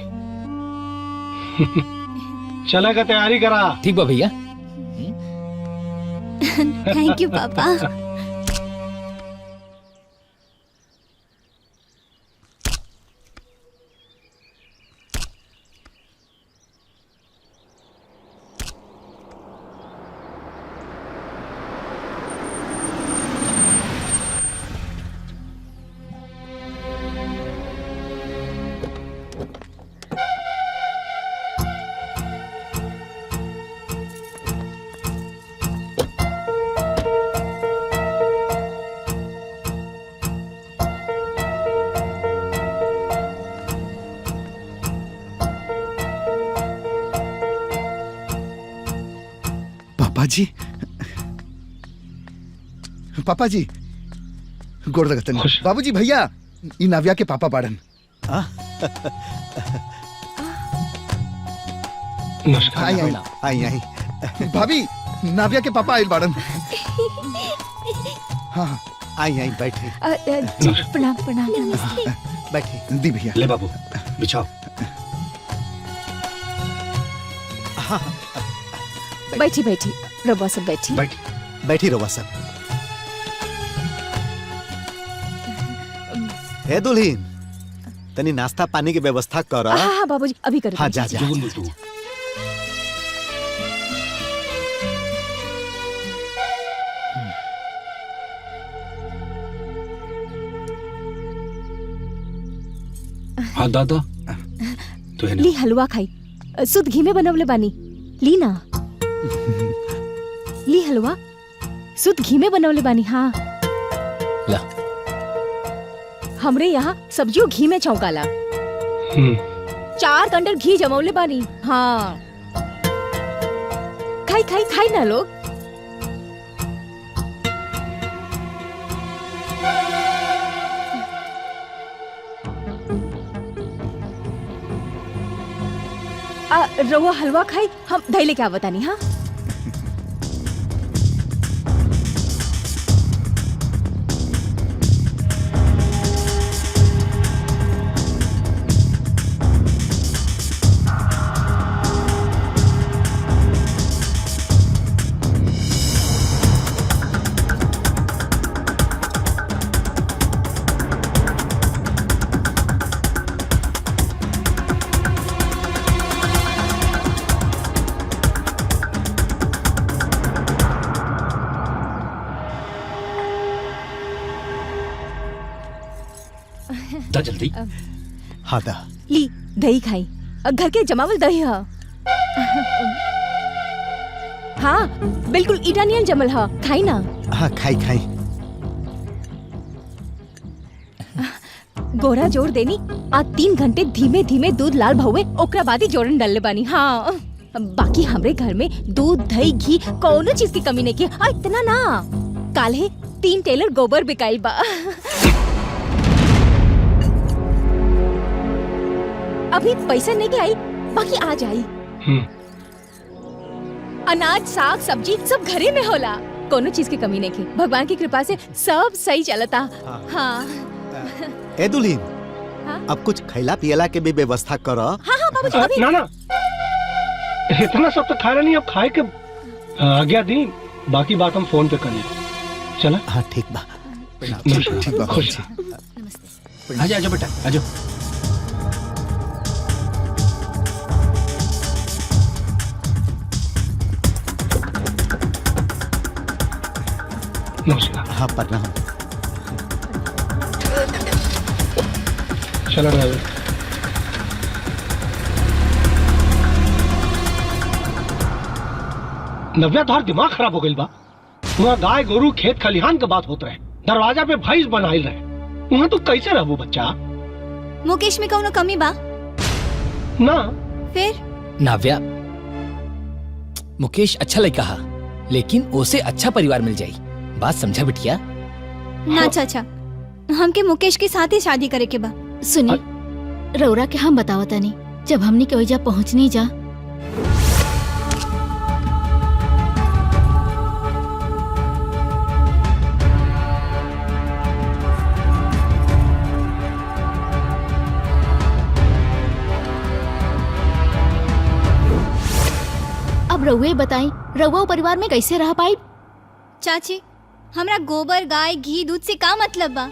चले का तैयारी करा। ठीक बा भैया। थैंक यू पापा। पापा जी, पापा जी, गोड़ लगतन। बाबूजी भैया, ई नाविया के पापा बाड़न। आई आई आई आई भाभी, नाविया के पापा आइल बाड़न। हाँ आई आई बैठे प्रणाम प्रणाम। बैठे दी भैया। ले बाबू बिछाओ। बैठी बैठी रवा सब बैठी। बैठी रवा सब। ए दुल्हीन, तनी नाश्ता पानी की व्यवस्था कर। हाँ बाबूजी अभी कर। हाँ जा जा। हाँ दादा तो है ना। ली हलवा खाई, शुद्ध घी में बनवले बानी। ली ना, ली हलवा शुद्ध घी में बनवले बानी। हाँ ला। हमरे यहाँ सब्जियों घी में चौंकाला। 4 कंडल घी जमौले बानी। हाँ खाई खाई खाई ना लोग। रवा हलवा खाई, हम दही लेके आवता नहीं। हाँ दा जल्दी। हाँ दा। ली दही खाई, घर के जमावल दही है। हाँ बिल्कुल इटालियन जमल है, खाई ना। हाँ खाई खाई। गोरा जोड़ देनी। आज 3 घंटे धीमे धीमे दूध लाल भहुए, ओकरा बाद ही जोड़न डालले बानी। हाँ बाकी हमरे घर में दूध दही घी कोनो चीज की कमी नहीं की। इतना ना, काले 3 टेलर गोबर बिकाइल बा। अभी पैसा नहीं के आई, बाकी आ जाई। अनाज साग सब्जी सब घरे में होला, कोनो चीज की कमी नहीं की। भगवान की कृपा से सब सही चलता। हाँ ए दुल्हीन, हाँ? अब कुछ खैला पियला के भी व्यवस्था कर। हाँ हाँ बाबूजी अभी। ना ना, इतना सब तो खाया नहीं, अब खाए के आज्ञा दी, बाकी बात हम फोन पे कर लेंगे। चला। हाँ ठीक बा। ठीक बा। खुश। आजा आजा बेटा आजा। नमस्कार। हाँ प्रणाम। चलो ड्राइवर। नव्या तोहार दिमाग खराब हो गई बा। वहाँ गाय गोरू खेत खलिहान के बात होत रहे, दरवाजा पे भैंस बनाइल रहे, वहाँ तू कैसे रहबो बच्चा? मुकेश में कौनो कमी बा ना फिर? नाव्या, मुकेश अच्छा लड़का हा, लेकिन ओसे अच्छा परिवार मिल जाई। बात समझा बिटिया? ना चाचा, हमके मुकेश के साथ ही शादी करे के बा। सुनी, रौरा के हम बतावता नहीं, जब हमने के वजह पहुँचनी जा अब रउए बताई, रउआ परिवार में कैसे रह पाई? चाची हमरा गोबर गाय घी दूध से का मतलब बा?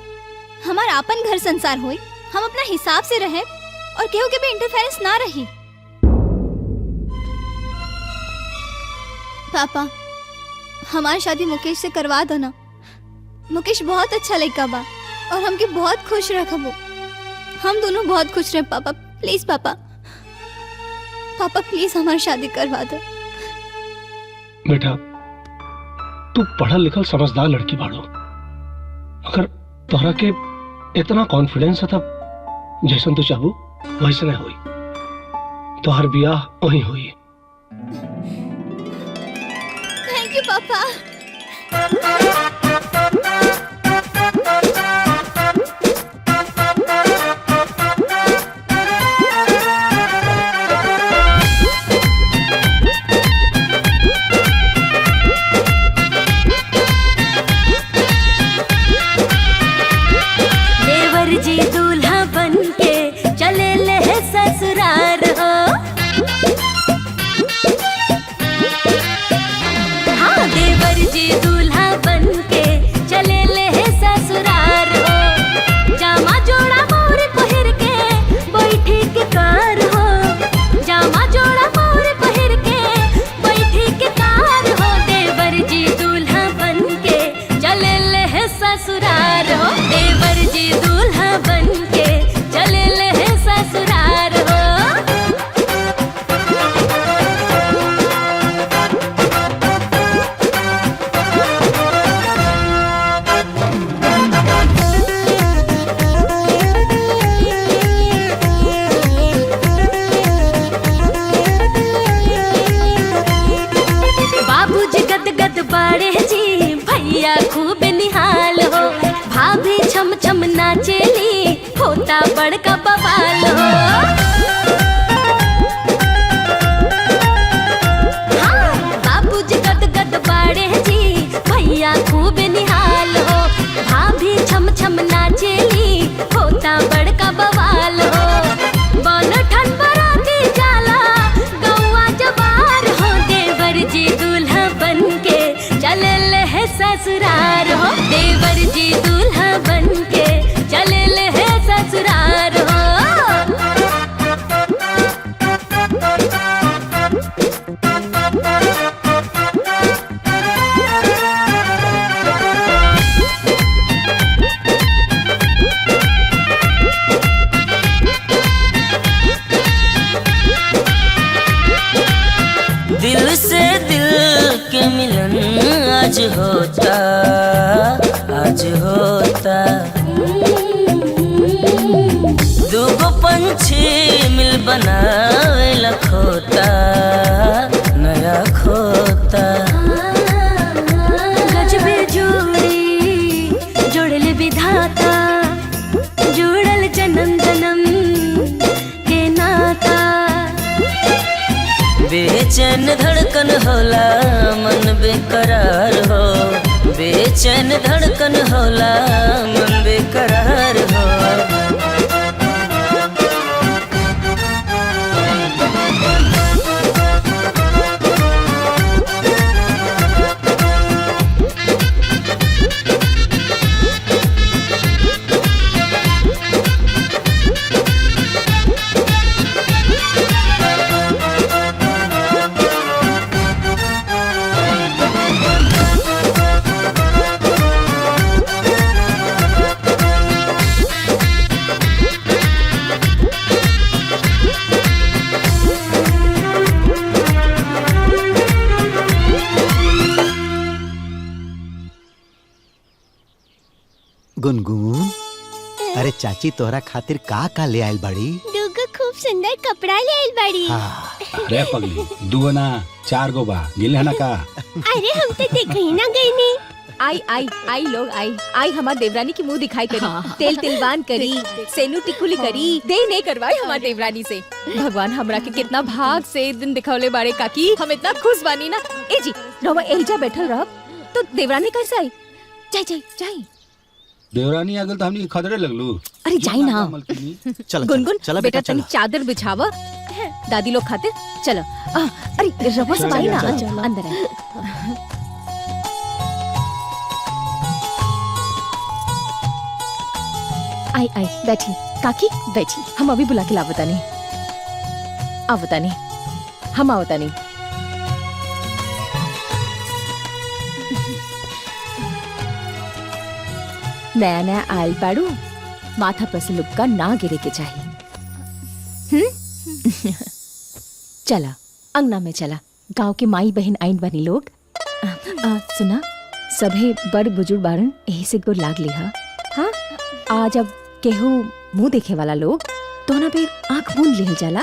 हमारा अपन घर संसार होई, हम अपना हिसाब से रहे और केहू के भी इंटरफेरेंस ना रही। पापा हमारी शादी मुकेश से करवा दो ना। मुकेश बहुत अच्छा लड़का बा और हमके बहुत खुश रखबो। हम दोनों बहुत खुश रहे पापा। प्लीज पापा, पापा प्लीज हमारी शादी करवा दो। बेटा तू पढ़ल लिखल समझदार लड़की बाड़ो। अगर तोहरा के इतना कॉन्फिडेंस है तब जैसन तू चाहू वैसे नहीं हुई, तोहर बियाह वहीं हुई। थैंक यू पापा। देवर जी दूल्हा बन के चले ले ससुराल हो। हाँ देवर जी दूल्हा बन के चले ले ससुराल हो। जामा जोड़ा मोर पहिर के बैठी के कार हो। जामा जोड़ा मोर पहिर के बैठी के कार हो। देवर जी दूल्हा बन के चले ले ससुराल हो। देवर जी दूल्हा बन के चले ले ससुराल हो। बाबूजी गद गद बाड़े जी, भैया खूब निहाल हो। भाभी छम छम नाचेली, होता बड़का बवाल हो। हाँ, बाबूजी गद गद बाड़े जी, भैया खूब निहाल हो। भाभी छम छम नाचेली, होता बड़का बवाल हो। बन ठन बराती जाला, गौआ जवार हो। देवर जी दूल्हा बन के चले ले ससुराल हो। देवर जी दूल्हा बन के चले ले ससुराल हो। दिल से दिल के मिलन आज होता, आज होता। दूगो पंछी मिल बनावे लखोता, नया खोता। गजबे जोड़ी जोड़ल विधाता, जुड़ल जन्म जन्म के नाता। बेचैन धड़कन होला, मन बेकरार हो। बेचैन धड़कन होला, मन बेकरार हो। गुनगुन, अरे चाची तोहरा खातिर का का ले आइल बाड़ी? दूगो खूब सुंदर कपड़ा ले आइल बाड़ी। हाँ। रे पगली, 2 ना 4 गो बा, गिल है ना का? अरे हम तो देख ही ना गई नी। आई आई आई लोग आई आई हमार देवरानी की मुंह दिखाई करी, तेल तिलवान करी, सेनू टिकुली करी, दे नहीं करवाई हमार देवरानी से। भगवान हमरा के कितना भाग से दिन दिखौले बारे काकी, हम इतना खुश बानी ना। ए जी रवा एजा बैठल रह तो देवरानी कैसे आई? जाई जाई जाई। देवरानी आ गल तो हमनी खदरे लगलू। अरे जाई ना। चल गुनगुन चल बेटा तनी चादर बिछावा, दादी लोग खातिर चलो। अरे रवा सब आई ना, अंदर है। आई आई बैठी काकी बैठी। हम अभी बुला के लावता नहीं। आवता नहीं, हम आवता नहीं। नया नया आयल बाड़ू, माथा पर से लुक्का ना गिरे के चाहिए। चला अंगना में चला, गांव के माई बहन आइन बनी लोग। सुना, सभे बड़ बुजुर्ग बारन यही से गोर लाग लिहा। हाँ, आज अब केहू मुंह देखे वाला लोग तो ना पे आंख मूंद ले जाला।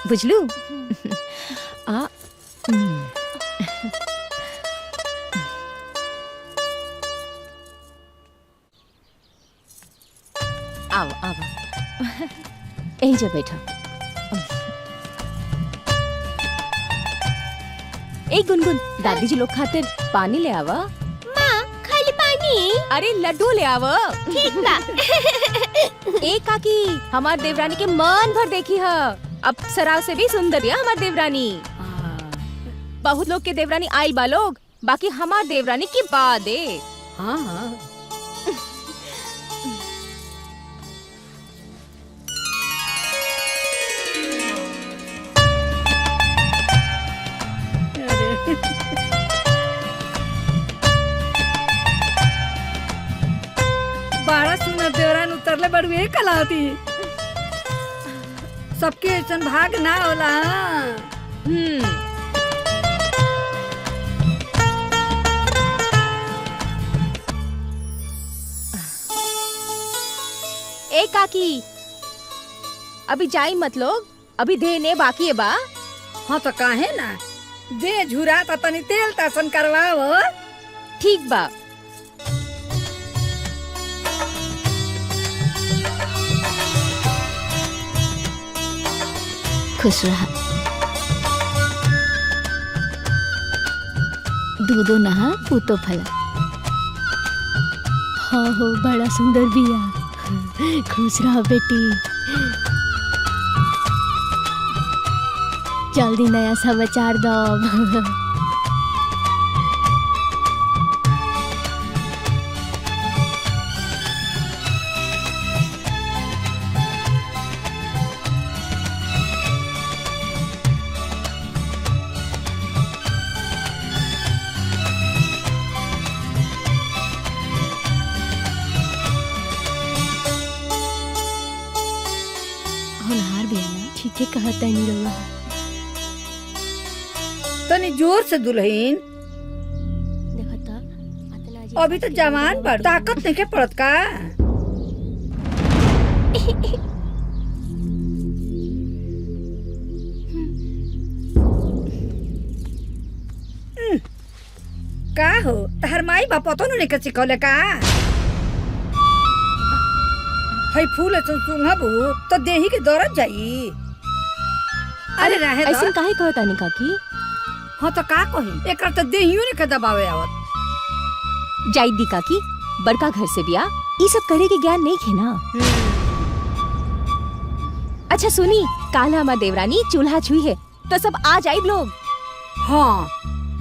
बुझलू? आ आओ आओ, यही जा बैठा। एक गुनगुन, दादी जी लोग खातिर पानी ले आवा। माँ खाली पानी? अरे लड्डू ले आवा। ठीक बा। एक काकी, हमार देवरानी के मन भर देखी है। अब सराव से भी सुंदर है हमार देवरानी। बहुत लोग के देवरानी आइल बा लोग, बाकी हमार देवरानी की बात है। हाँ हाँ। बड़ा सुंदर देवरान उतरले बड़ुए कलावती। सबके ऐसन भाग ना होला। ए काकी, अभी जाई मत लोग, अभी देने बाकी है बा। हाँ तो काहे ना, दे झुरा तो तनी तेल तासन करवाओ। ठीक बा। खुश रहा। दूधो नहा पूतो फला। हाँ हो, बड़ा सुंदर बिया। खुश रहा बेटी। जल्दी नया समाचार दो। होनहार बिया ना, ठीक है कहता नहीं रहुआ। तनी जोर से दुल्हन, अभी तो जवान बड़, ताकत नहीं के पड़त का। का हो, तहर माई बाप तो नहीं के सिखौले का? हई फूल सुंघबू तो देही के दौड़त जाई। अरे रहे दो। ऐसे काहे कहता नहीं काकी? हाँ तो का कही, एक तो देहियो ने के दबावे आवत। जाई दी काकी, बड़का घर से बिया, ये सब करे के ज्ञान नहीं खे ना। अच्छा सुनी, काल हमार देवरानी चूल्हा छुई है तो सब आ जाई लोग। हाँ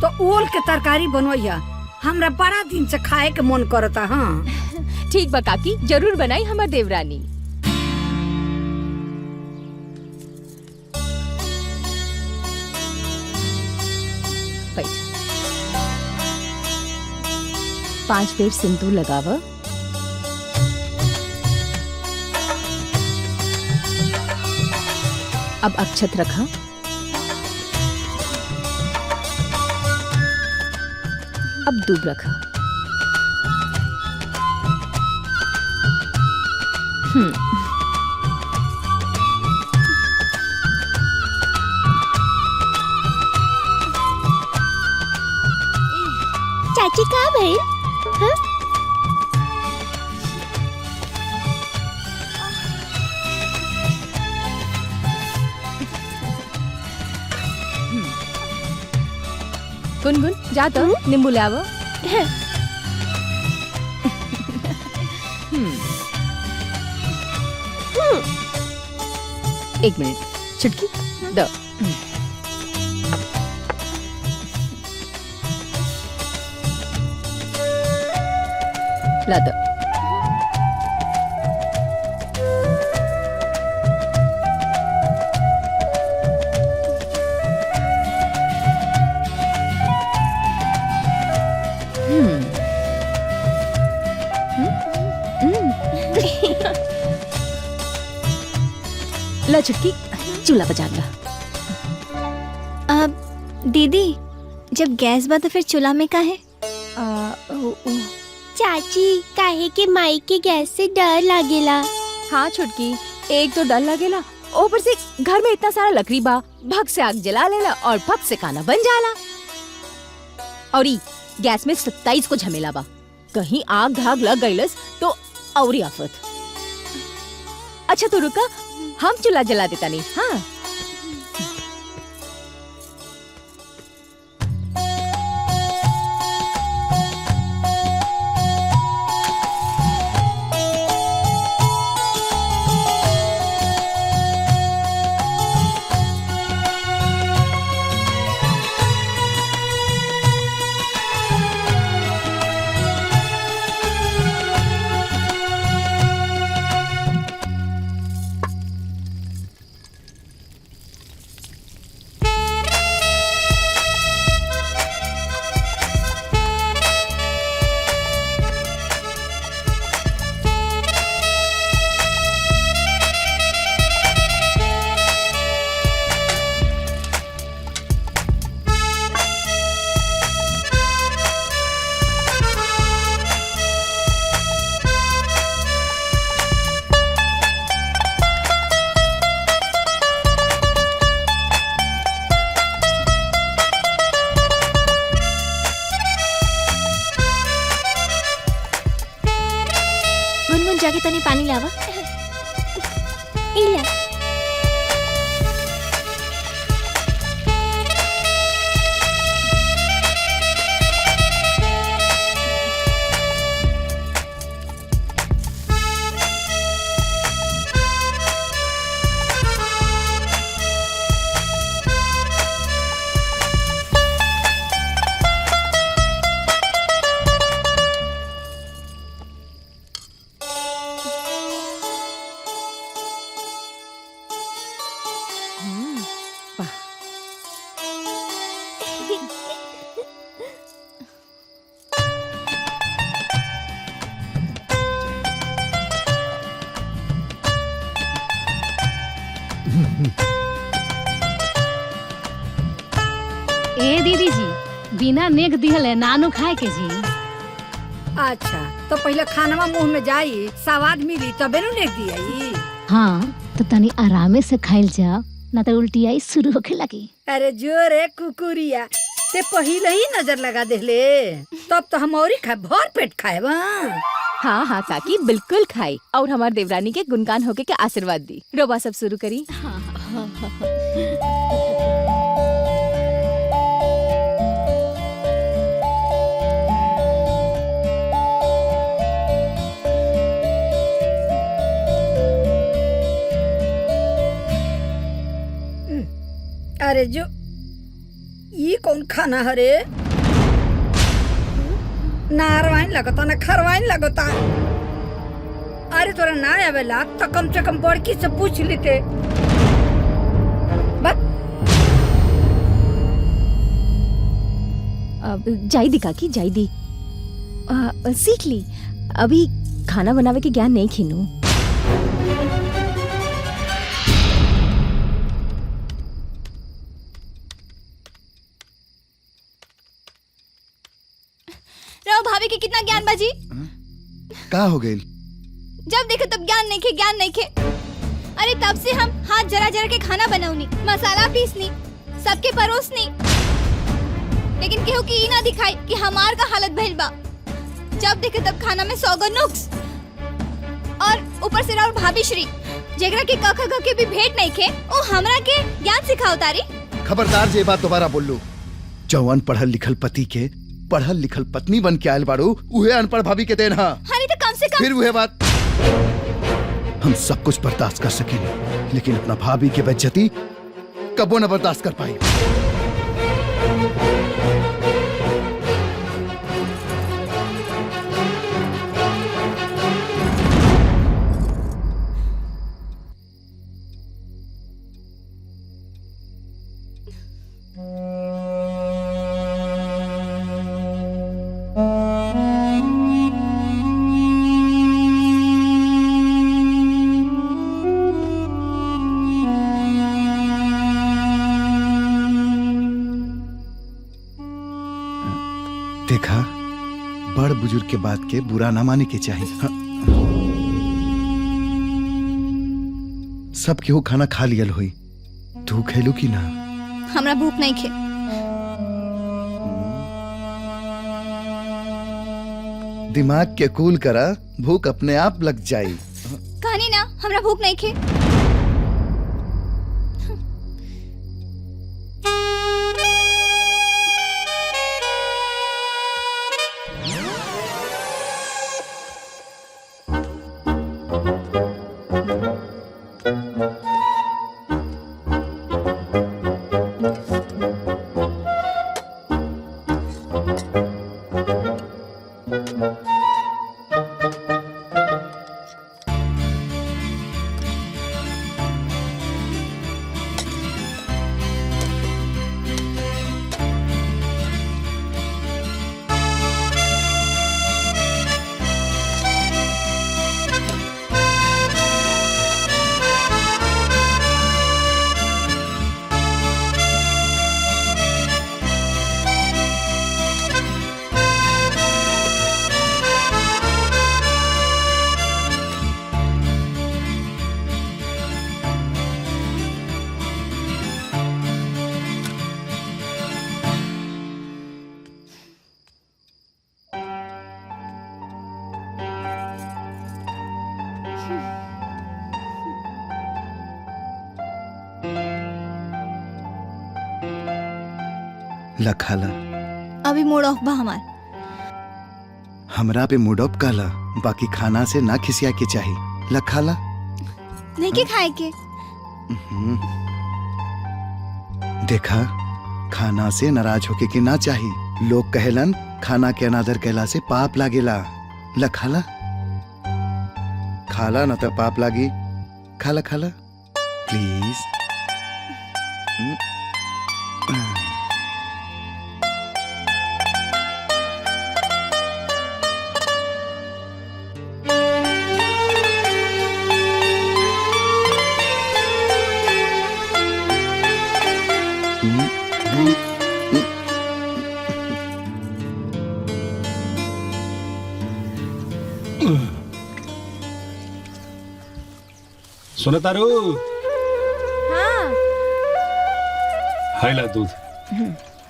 तो ओल के तरकारी बनवैया, हमरा बड़ा दिन से खाए के मन करता। हाँ ठीक बा काकी, जरूर बनाई हमार देवरानी। बैठ। 5 बेर सिंदूर लगाव। अब अक्षत रखा। अब दूब रखा। चाची कहाँ भइल? हाँ? गुनगुन जा तो नींबू ले आवो। एक मिनट, चुटकी दो। ला दो। ला छुटकी, चूल्हा बजा ला। अब दीदी जब गैस बा तो फिर चूल्हा में का है? चाची काहे के माई के गैस से डर लागेला। हाँ छुटकी, एक तो डर लगेला, ऊपर से घर में इतना सारा लकड़ी बा, भग से आग जला लेला और भग से खाना बन जाला। और गैस में 27 को झमेला बा, कहीं आग धाग लग गईलस तो औरी आफत। अच्छा तो रुका, हम चूल्हा जला देता नहीं। हाँ जाके तनी पानी लावा। इला ए दीदी जी, बिना नेक दिहले नानू खाए के जी। अच्छा तो पहले खानवा मुंह में जाई, स्वाद मिली तबे नु नेक दियाई। हाँ तो तनी आरामे से खाइल जा, ना तो उल्टी आई शुरू होके लगी। अरे जोरे कुकुरिया, ते पहले ही नजर लगा देले, तब तो हम और ही भर पेट खाए। हाँ हाँ काकी, बिल्कुल खाई और हमारे देवरानी के गुणगान होके के आशीर्वाद दी। रोबा सब शुरू करी। अरे जो ये कौन खाना हरे? ना अरवाइन लगता ना खरवाइन लगता। अरे तोरा ना आवेला तो कम से कम बड़की से पूछ लेते। अब जाई दी काकी, जाई दी। सीख ली, अभी खाना बनावे के ज्ञान नहीं खीनू। भाभी के कितना ज्ञान बाजी? का हो गई? जब देखे तब ज्ञान नहीं खे, ज्ञान नहीं खे। अरे तब से हम हाथ जरा जरा के खाना बनाऊनी, मसाला पीसनी, सबके परोसनी, लेकिन केहू की ना दिखाई कि हमार का हालत भइल बा। जब देखे तब खाना में 100 गो नुक्स, और ऊपर से राउर भाभी श्री जेकरा के कख ग के भी भेंट नहीं खे, ओ हमरा के ज्ञान सिखाओ तारी। खबरदार जे बात दोबारा बोलू। जवान पढ़ल लिखल पति के पढ़ल लिखल पत्नी बन के आयल बाड़ू, उहे अनपढ़ भाभी के देन। हाँ तो कम से कम फिर उहे बात। हम सब कुछ बर्दाश्त कर सकेंगे, लेकिन अपना भाभी के बेइज्जती कबो न बर्दाश्त कर पाई। के बात के बुरा ना माने के चाहिए। हाँ। सब केहू खाना खा लियल हुई, तू खेलू की ना? हमरा भूख नहीं खे। दिमाग के कूल करा, भूख अपने आप लग जाई। कहानी ना, हमरा भूख नहीं खे। लखाला अभी मूड ऑफ बा हमार। हमरा पे मूड ऑफ काला, बाकी खाना से ना खिसिया के चाहिए। लखाला नहीं के खाए के। देखा, खाना से नाराज होके के ना चाहिए। लोग कहेलन खाना के अनादर कैला से पाप लागेला। लखाला खाला ना तो पाप लागी। खाला खाला प्लीज। सुनो तारू, हाँ। हाय ला दूध,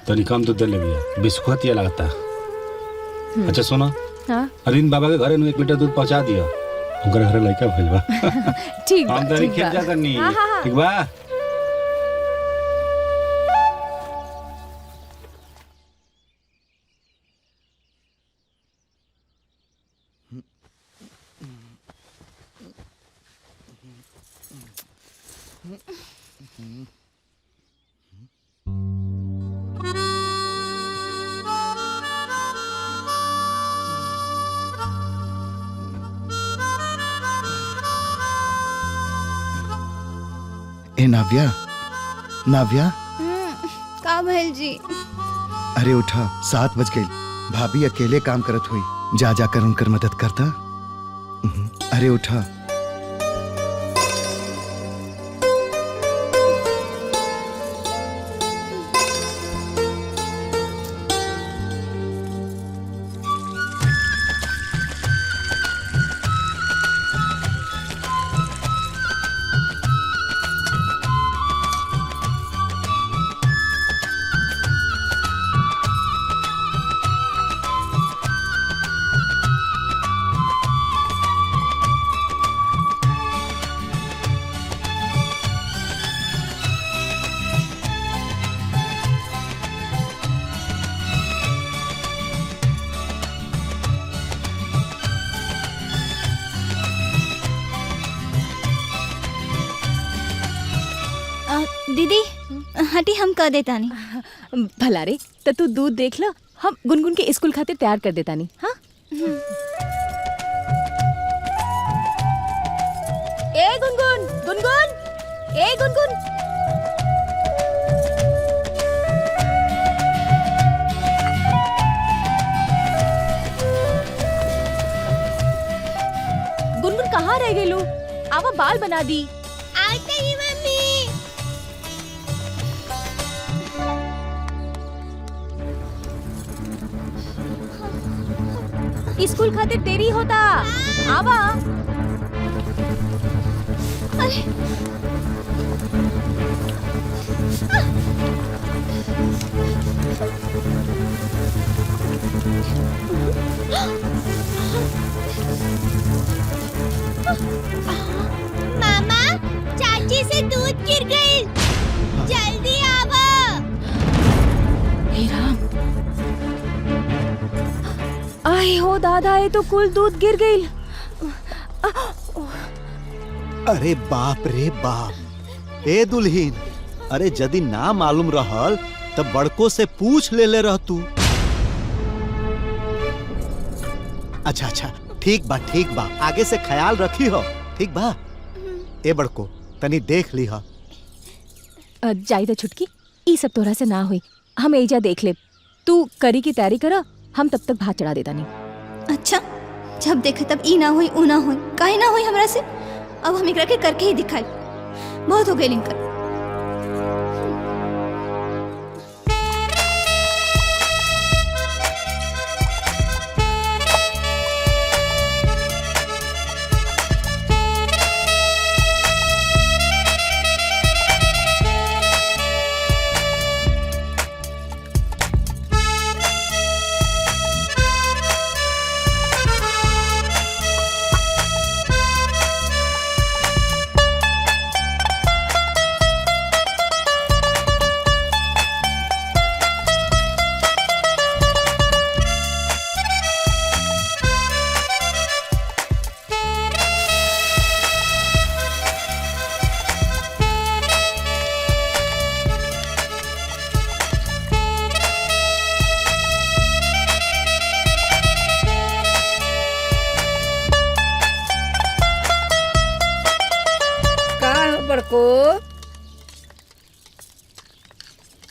तनी कम दूध दे ले भैया, बिस्कुट ये लगता। अच्छा सुनो, हाँ? अरविंद बाबा के घरे में 1 लीटर दूध पहुंचा दिया। उनकर घरे लड़का भइल बा। ठीक बा, हम तनी ठीक खेत बा। जाता नहीं, हाँ, हाँ, हाँ। ठीक बा? ए नाव्या, नाव्या, का भइल जी? अरे उठा, 7 बज गई। भाभी अकेले काम करत हुई, जा जाकर उनकर मदद करता। अरे उठा। दीदी हटी, हम कर देता नहीं। भला रे, तो तू दूध देख लो, हम गुनगुन के स्कूल खातिर तैयार कर देता नहीं। हाँ? ए गुनगुन, गुनगुन, ए गुनगुन। गुनगुन कहाँ रह गई लू? आवा बाल बना दी। आते ही मम्मी। स्कूल खातिर देरी होता। आवा। अरे मामा चाची से दूध गिर गई, जल्दी आवा। हे राम, आए हो दादा, ये तो कुल दूध गिर गई। अरे बाप रे बाप, ए दुल्हीन, अरे यदि ना मालूम रहल तब बड़को से पूछ ले रह तू। अच्छा अच्छा, ठीक बा, आगे से ख्याल रखी हो, ठीक बा। ए बड़को तनी देख ली हो। जायदा छुटकी, ई सब तोरा से ना हुई, हम एजा देख ले। तू करी की तैयारी करा, हम तब तक भात चढ़ा देता नहीं। अच्छा, जब देखे तब ई ना हुई ऊ ना हुई, काहे ना हुई हमरा से। अब हम एकरा के करके ही दिखाई। बहुत हो गई लिंकर। बड़को,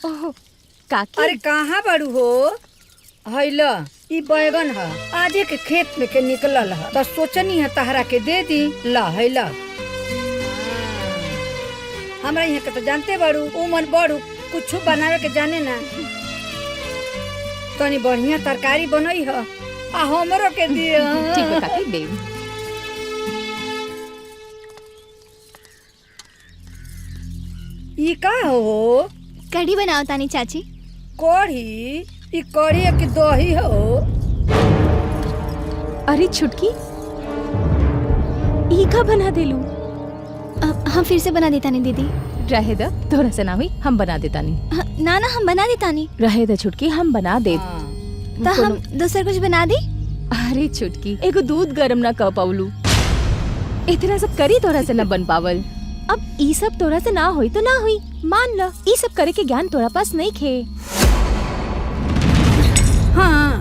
ओह काकी, अरे कहाँ बड़ू हो? हैला ई बैगन है, आजे के खेत में के निकलल है, तो सोचनी है तहरा के दे दी। ला हैला, हमरा यहाँ के तो जानते बड़ू, उमन बड़ू, कुछ बनावे के जाने ना। तनी बढ़िया तरकारी बनई है, आ हमरो के दिया। ठीक है काकी, दे। ई का हो? कढ़ी बनाओ तानी चाची। कढ़ी? ई कढ़ी है कि दही हो? अरे छुटकी, ई का बना देलू? हम फिर से बना देता नहीं दीदी। रहे द, तोरा से ना हुई, हम बना देता नहीं। ना ना, हम बना देता नहीं। रहे द छुटकी, हम बना दे। तो हम दूसरा कुछ बना दी। अरे छुटकी, एगो दूध गरम ना कर पावलू, इतना सब करी तोरा से न बन पावल। अब ई सब तोरा से ना हुई तो ना हुई, मान ल। ई सब करे के ज्ञान तोरा पास नहीं खे। हाँ,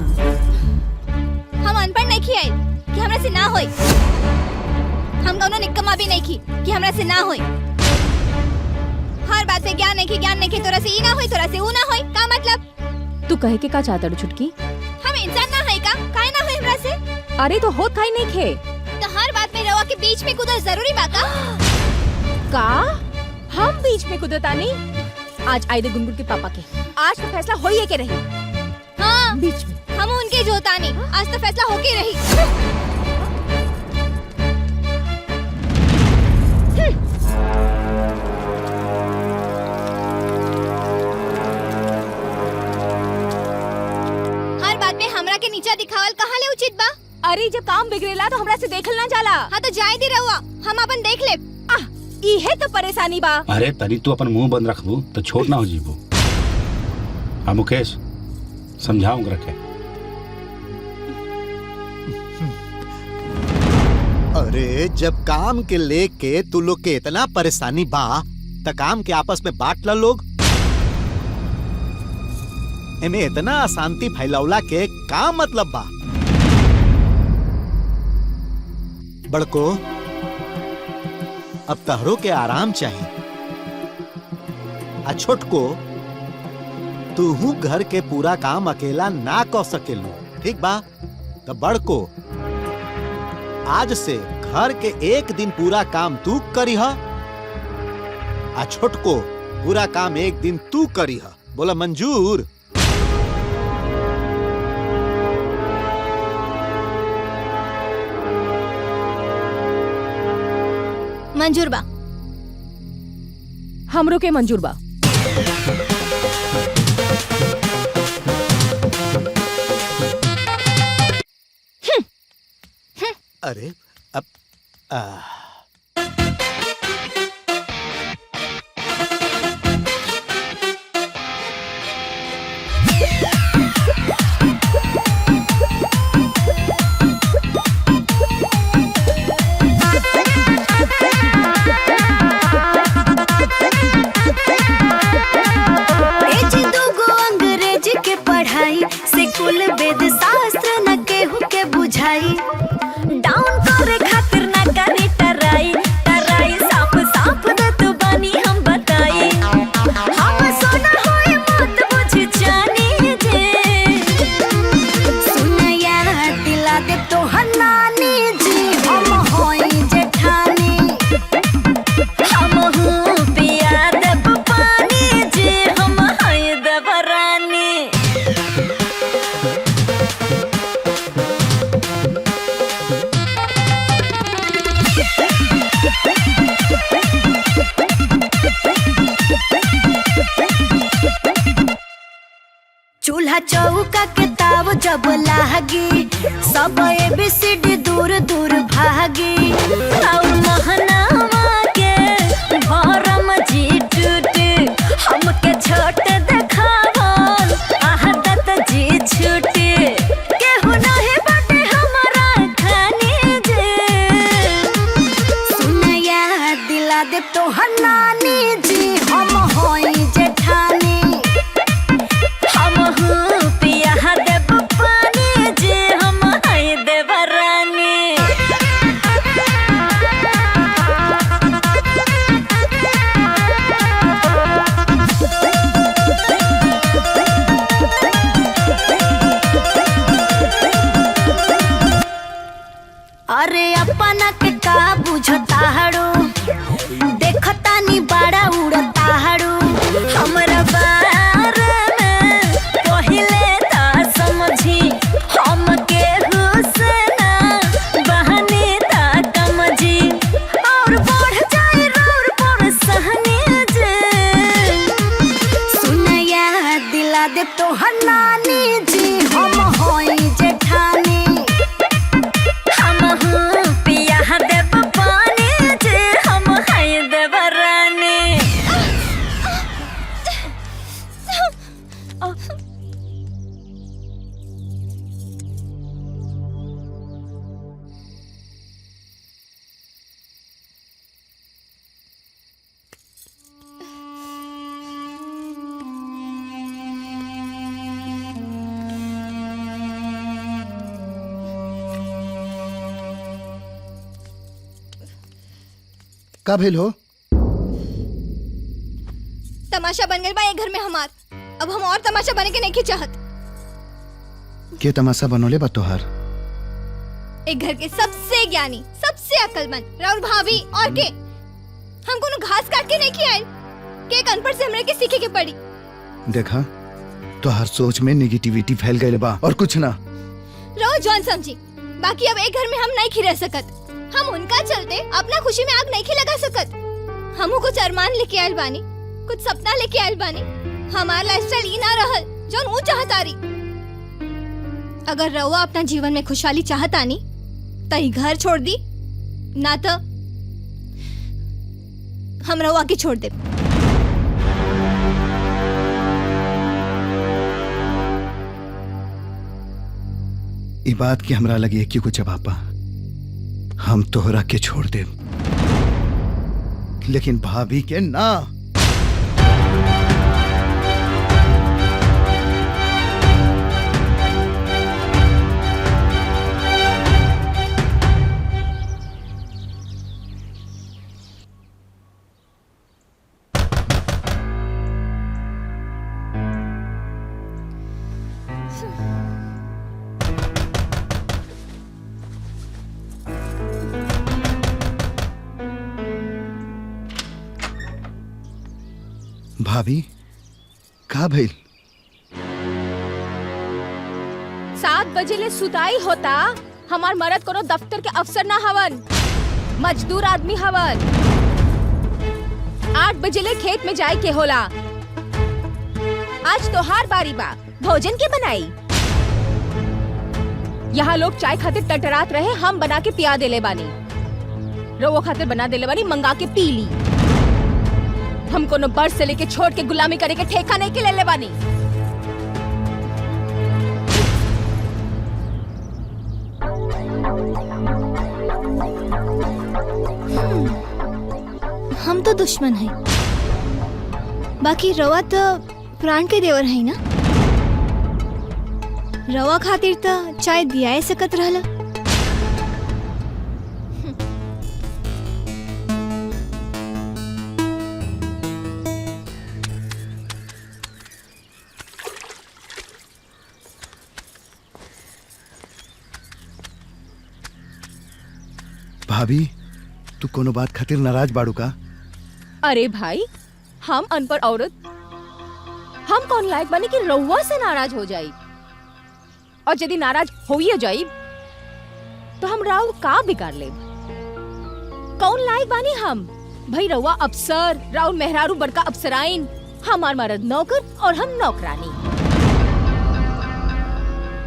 हम अनपढ़ नहीं खिए कि हमरा से ना होई। हम दोनों निकम्मा भी नहीं की कि हमरा से ना होई। हर बात पे ज्ञान नहीं की, तोरा से ई ना होई, तोरा से ऊ ना होई। का मतलब? तू कहे के का चाहता छुटकी? हम इंसान ना है का? काहे ना होई हमरा से? अरे तो होत काहे नहीं खे? तो हर बात में रवा के बीच में कूदल जरूरी बा का? हम बीच में कुदरता नहीं। आज आए दे गुनगुन के पापा के, आज तो फैसला होइए के रही। हाँ, बीच में हम उनके जोता नहीं, आज तो फैसला होके रही। हर बात में हमरा के नीचा दिखावल कहाँ ले उचित बा? अरे जब काम बिगड़ेला तो हमरा से देखल ना जाला। हाँ तो जाए दी रहुआ, हम अपन देख ले। इहे तो परेशानी बा। अरे तनी तू अपन मुंह बंद रखबू तो छोट ना हो जीबू। हाँ मुकेश, समझाऊं रखे। अरे जब काम के लेके तू लोग के इतना परेशानी बा, त काम के आपस में बांट ला लोग। एमे इतना अशांति फैलावला के का मतलब बा? बड़को, अब तहरो के आराम चाहिए। आ छोटको, तू घर के पूरा काम अकेला ना कर सकेलू, ठीक बा? तो बड़को, आज से घर के एक दिन पूरा काम तू करीह, आ छोटको पूरा काम एक दिन तू करीह। बोला मंजूर? मंजूर बा। हमरो के मंजूर बा। अरे अब कुल वेद शास्त्र न केहू के बुझाई डाउन करे खातिर न करी टराई टराई साफ साफ दे तू बानी हम बताई हम सोना होए मत बुझ जानी जे सुनया दिला दे तो हनानी जी हम होई जेठानी हम हूँ पिया देव पानी जी हम होई देवरानी। चूल्हा चौका के ताव जब लागी सब एबीसीडी दूर दूर भागी और महनावा के भरम जी टूटे हमके छोट देखावन आहदत जी छूटे केहू नहीं बाटे हमारा खानी जे सुनया दिला दे तो हनानी जी हम होई जेठानी हम हूँ पिया देव पानी जी हम हई देवरानी। अरे अपना के का बुझताड़ू देखतानी बड़ा उड़ताड़ू हमरा बारे में पहिले ता समझी हम के हुसना बहनी ता कमजी और बढ़ जाए रोर पर सहनी जे सुनया दिला दे तो हनानी जी हम होई जेठानी हम हूँ पिया देव पानी जी हम हई देवरानी। का भेल हो? तमाशा बन गई बा ये घर में हमार। अब हम और तमाशा बने के नहीं चाहत। के तमाशा बनोले बा तोहार? एक घर के सबसे ज्ञानी सबसे अक्लमंद राउर भाभी और के हम कोनो घास काट के नहीं खियाए के एक अनपढ़ से हमरे के सीखे के पड़ी। देखा तोहार सोच में नेगेटिविटी फैल गई बा और कुछ ना। रो जॉन समझी बाकी अब एक घर में हम नहीं खिरह सकत। हम उनका चलते अपना खुशी में आग नहीं लगा सकत। हमू कुछ अरमान लेके आयल बानी कुछ सपना लेके आयल बानी। हमार लाइफस्टाइल ई ना रहल जौन ऊ चाहतारी। अगर रउआ अपना जीवन में खुशहाली चाहतानी त ई घर छोड़ दी ना तो हम रउआ के छोड़ दे। ई बात की हमरा लगी कि कुछ जवाब बा। हम तोहरा के छोड़ दे लेकिन भाभी के ना। भाभी का भइल? 7 बजे ले सुताई होता। हमार मरद कोनो दफ्तर के अफसर ना हवन मजदूर आदमी हवन। 8 बजे ले खेत में जाए के होला। आज तोहार बारी बा, भोजन के बनाई। यहाँ लोग चाय खातिर टटरात रहे, हम बना के पिया देले बानी। रवो खातिर बना देले बानी, मंगा के पी ली। हम कोनो बर्ष से लेके छोड़ के गुलामी करे के ठेका नहीं के ले बानी। हम तो दुश्मन है, बाकी रवा तो प्राण के देवर है ना। रवा खातिर तो चाय दिया सकत रहला। भाभी तू कोनो बात खातिर नाराज बाड़ू का? अरे भाई, हम अनपढ़ औरत, हम कौन लायक बने कि रउआ से नाराज हो जाई? और यदि नाराज होइए जाई तो हम राव का बिगाड़ ले? कौन लायक बानी हम? भाई रउआ अफसर, राउर मेहरारू बड़का अफसराइन, हमार मर्द नौकर और हम नौकरानी।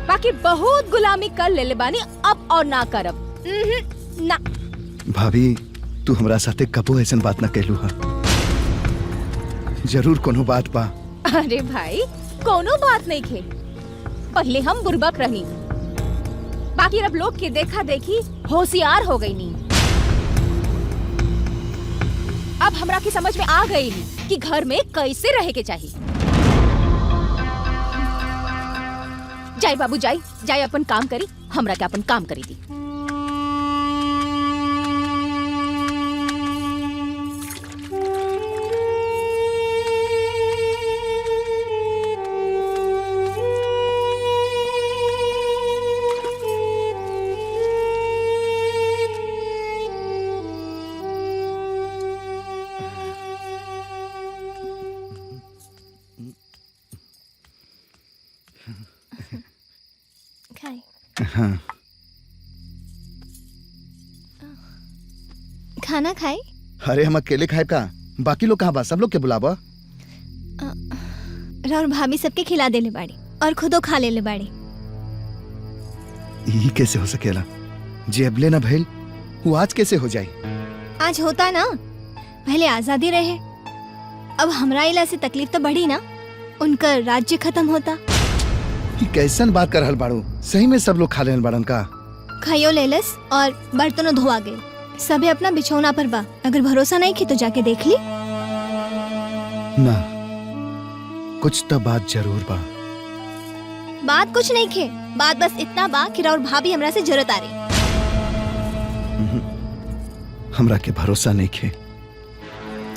बाकी बहुत गुलामी कर ले बानी, अब और ना करब। ना भाभी तू हमरा साथे कबो ऐसन बात ना कहलू हा। जरूर कोनो बात बा। अरे भाई, कोनो बात नहीं खे। पहले हम बुर्बक रही, बाकी अब लोग के देखा देखी होशियार हो गई नी। अब हमरा की समझ में आ गई कि घर में कैसे रहे के चाहिए। जाई बाबू जाई, जाई अपन काम करी, हमरा के अपन काम करी दी। हाँ। खाना खाए? अरे हम अकेले खाए का? बाकी लोग कहाँ बा? सब लोग के बुलावा। और भाभी सबके खिला देले बाड़ी और खुदो खा लेले बाड़ी। ये कैसे हो सकेला? जे अबले ना भइल वो आज कैसे हो जाए? आज होता ना, पहले आजादी रहे, अब हमरा इला से तकलीफ तो बढ़ी ना। उनका राज्य खत्म होता। कैसन बात कर रहल बाड़ू? सही में सब लोग खा लेहल बाड़न का? खाइयो लेलस और बर्तनों धोआ गए। सबे अपना बिछौना पर बा। अगर भरोसा नहीं की तो जाके देख ली। ना, कुछ तो बात जरूर बा। बात कुछ नहीं खे, बात बस इतना बा कि राउर भाभी हमरा से जरूरत आ रही। हमरा के भरोसा नहीं खे।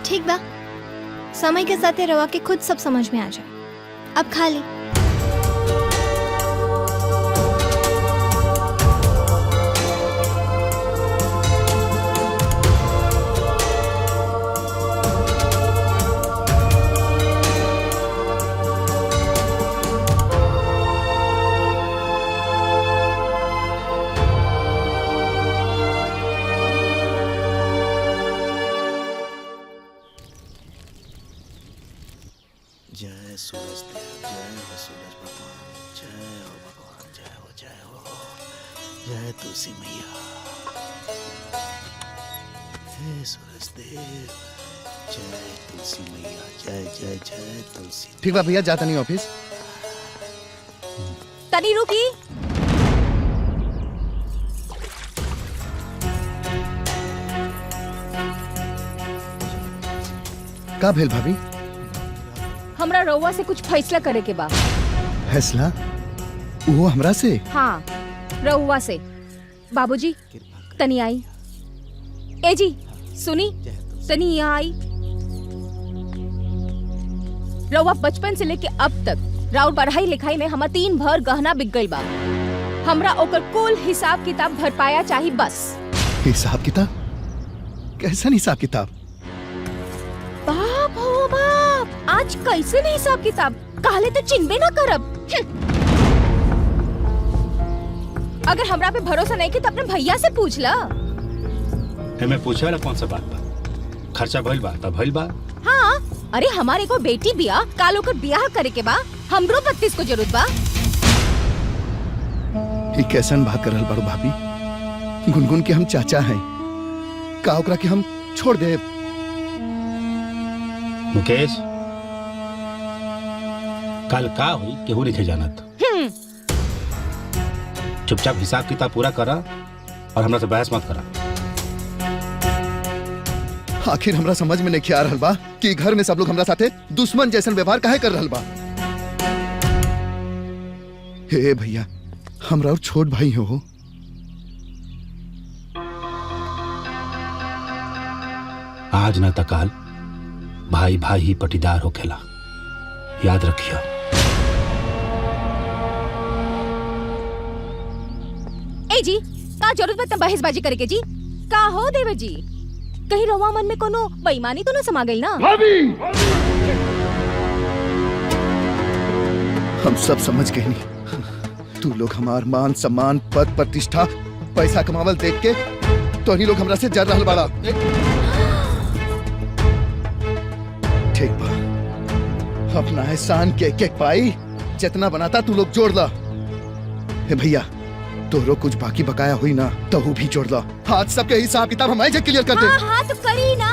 ठीक बा, समय के साथ रवा के खुद सब समझ में आ जाए। अब खा ली। जय सूरज देव, जय हो सूरज भगवान, जय हो भगवान, जय हो, जय हो, जय तुलसी मैया, जय सूरज देव, जय तुलसी मैया, जय जय जय तुलसी। ठीक बा भैया, जाता नहीं ऑफिस। तनी रुकी। का भेल भाभी? हमरा रउआ से कुछ फैसला करे के बा। फैसला? वो हमरा से? हाँ, रउआ से। बाबूजी, तनी आई। ए जी, सुनी, तनी यहाँ आई। रउआ बचपन से लेके अब तक राउर पढ़ाई लिखाई में हमार 3 भर गहना बिक गई बा। हमरा ओकर कुल हिसाब किताब भर पाया चाहिए बस। हिसाब किताब? कैसा हिसाब किताब? बाप हो बाप, आज कैसे नहीं हिसाब किताब? काले तो चिन्हबे ना करब। अगर हमरा पे भरोसा नहीं कि तो अपने भैया से पूछ ला। मैं पूछा ना कौन सा बात बा? खर्चा भइल बा तब भइल बा। हाँ, अरे हमारे को बेटी बिया कालो कर ब्याह करे के बा, हमरो 32 को जरूरत बा। ये कैसन बात करल बड़ो भाभी? गुनगुन के हम चाचा हैं, का ओकरा के हम छोड़ दे? मुकेश, कल का हुई केहू नहीं जानत। चुपचाप हिसाब किताब पूरा करा और हमरा से बहस मत करा। आखिर हमरा समझ में नहीं आ रहल बा कि घर में सब लोग हमरा साथे दुश्मन जैसन व्यवहार काहे कर रहल बा। हे भैया, हमरा और छोट भाई हो। आज न तकाल भाई भाई ही पटीदार होखेला, याद रखियो। ए जी, का जरूरत बा बहसबाजी करे के जी? का हो देवर जी, कहीं रवा मन में कोनो बेईमानी तो न समा गई ना? भाभी, हम सब समझ गए नहीं। तू लोग हमार मान सम्मान पद प्रतिष्ठा पैसा कमावल देख के तो ही लोग हमरा से जर रहल बाड़ा। ठीक बा, अपना एहसान के एक एक पाई जितना बनाता तू लोग जोड़ ला। हे भैया, तोरो कुछ बाकी बकाया हुई ना तो वो भी जोड़ ला। हाथ सबके हिसाब किताब हम ऐसे क्लियर कर दे। हाँ हाँ तो करी ना,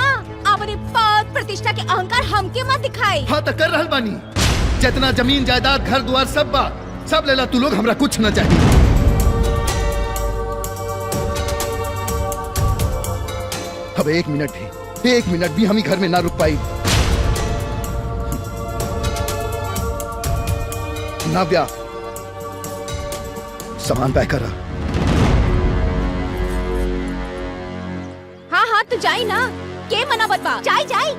अपने पद प्रतिष्ठा के अहंकार हमके मत दिखाई। हाँ तो कर रहल बानी, जितना जमीन जायदाद घर द्वार सब बा सब ले ला तू लोग, हमरा कुछ न चाहिए। अब एक मिनट भी हम ही घर में ना रुक पाई। नाव्या, सामान पैक करा। हाँ हाँ तो जाई ना, के मना बतवा, जाई जाई।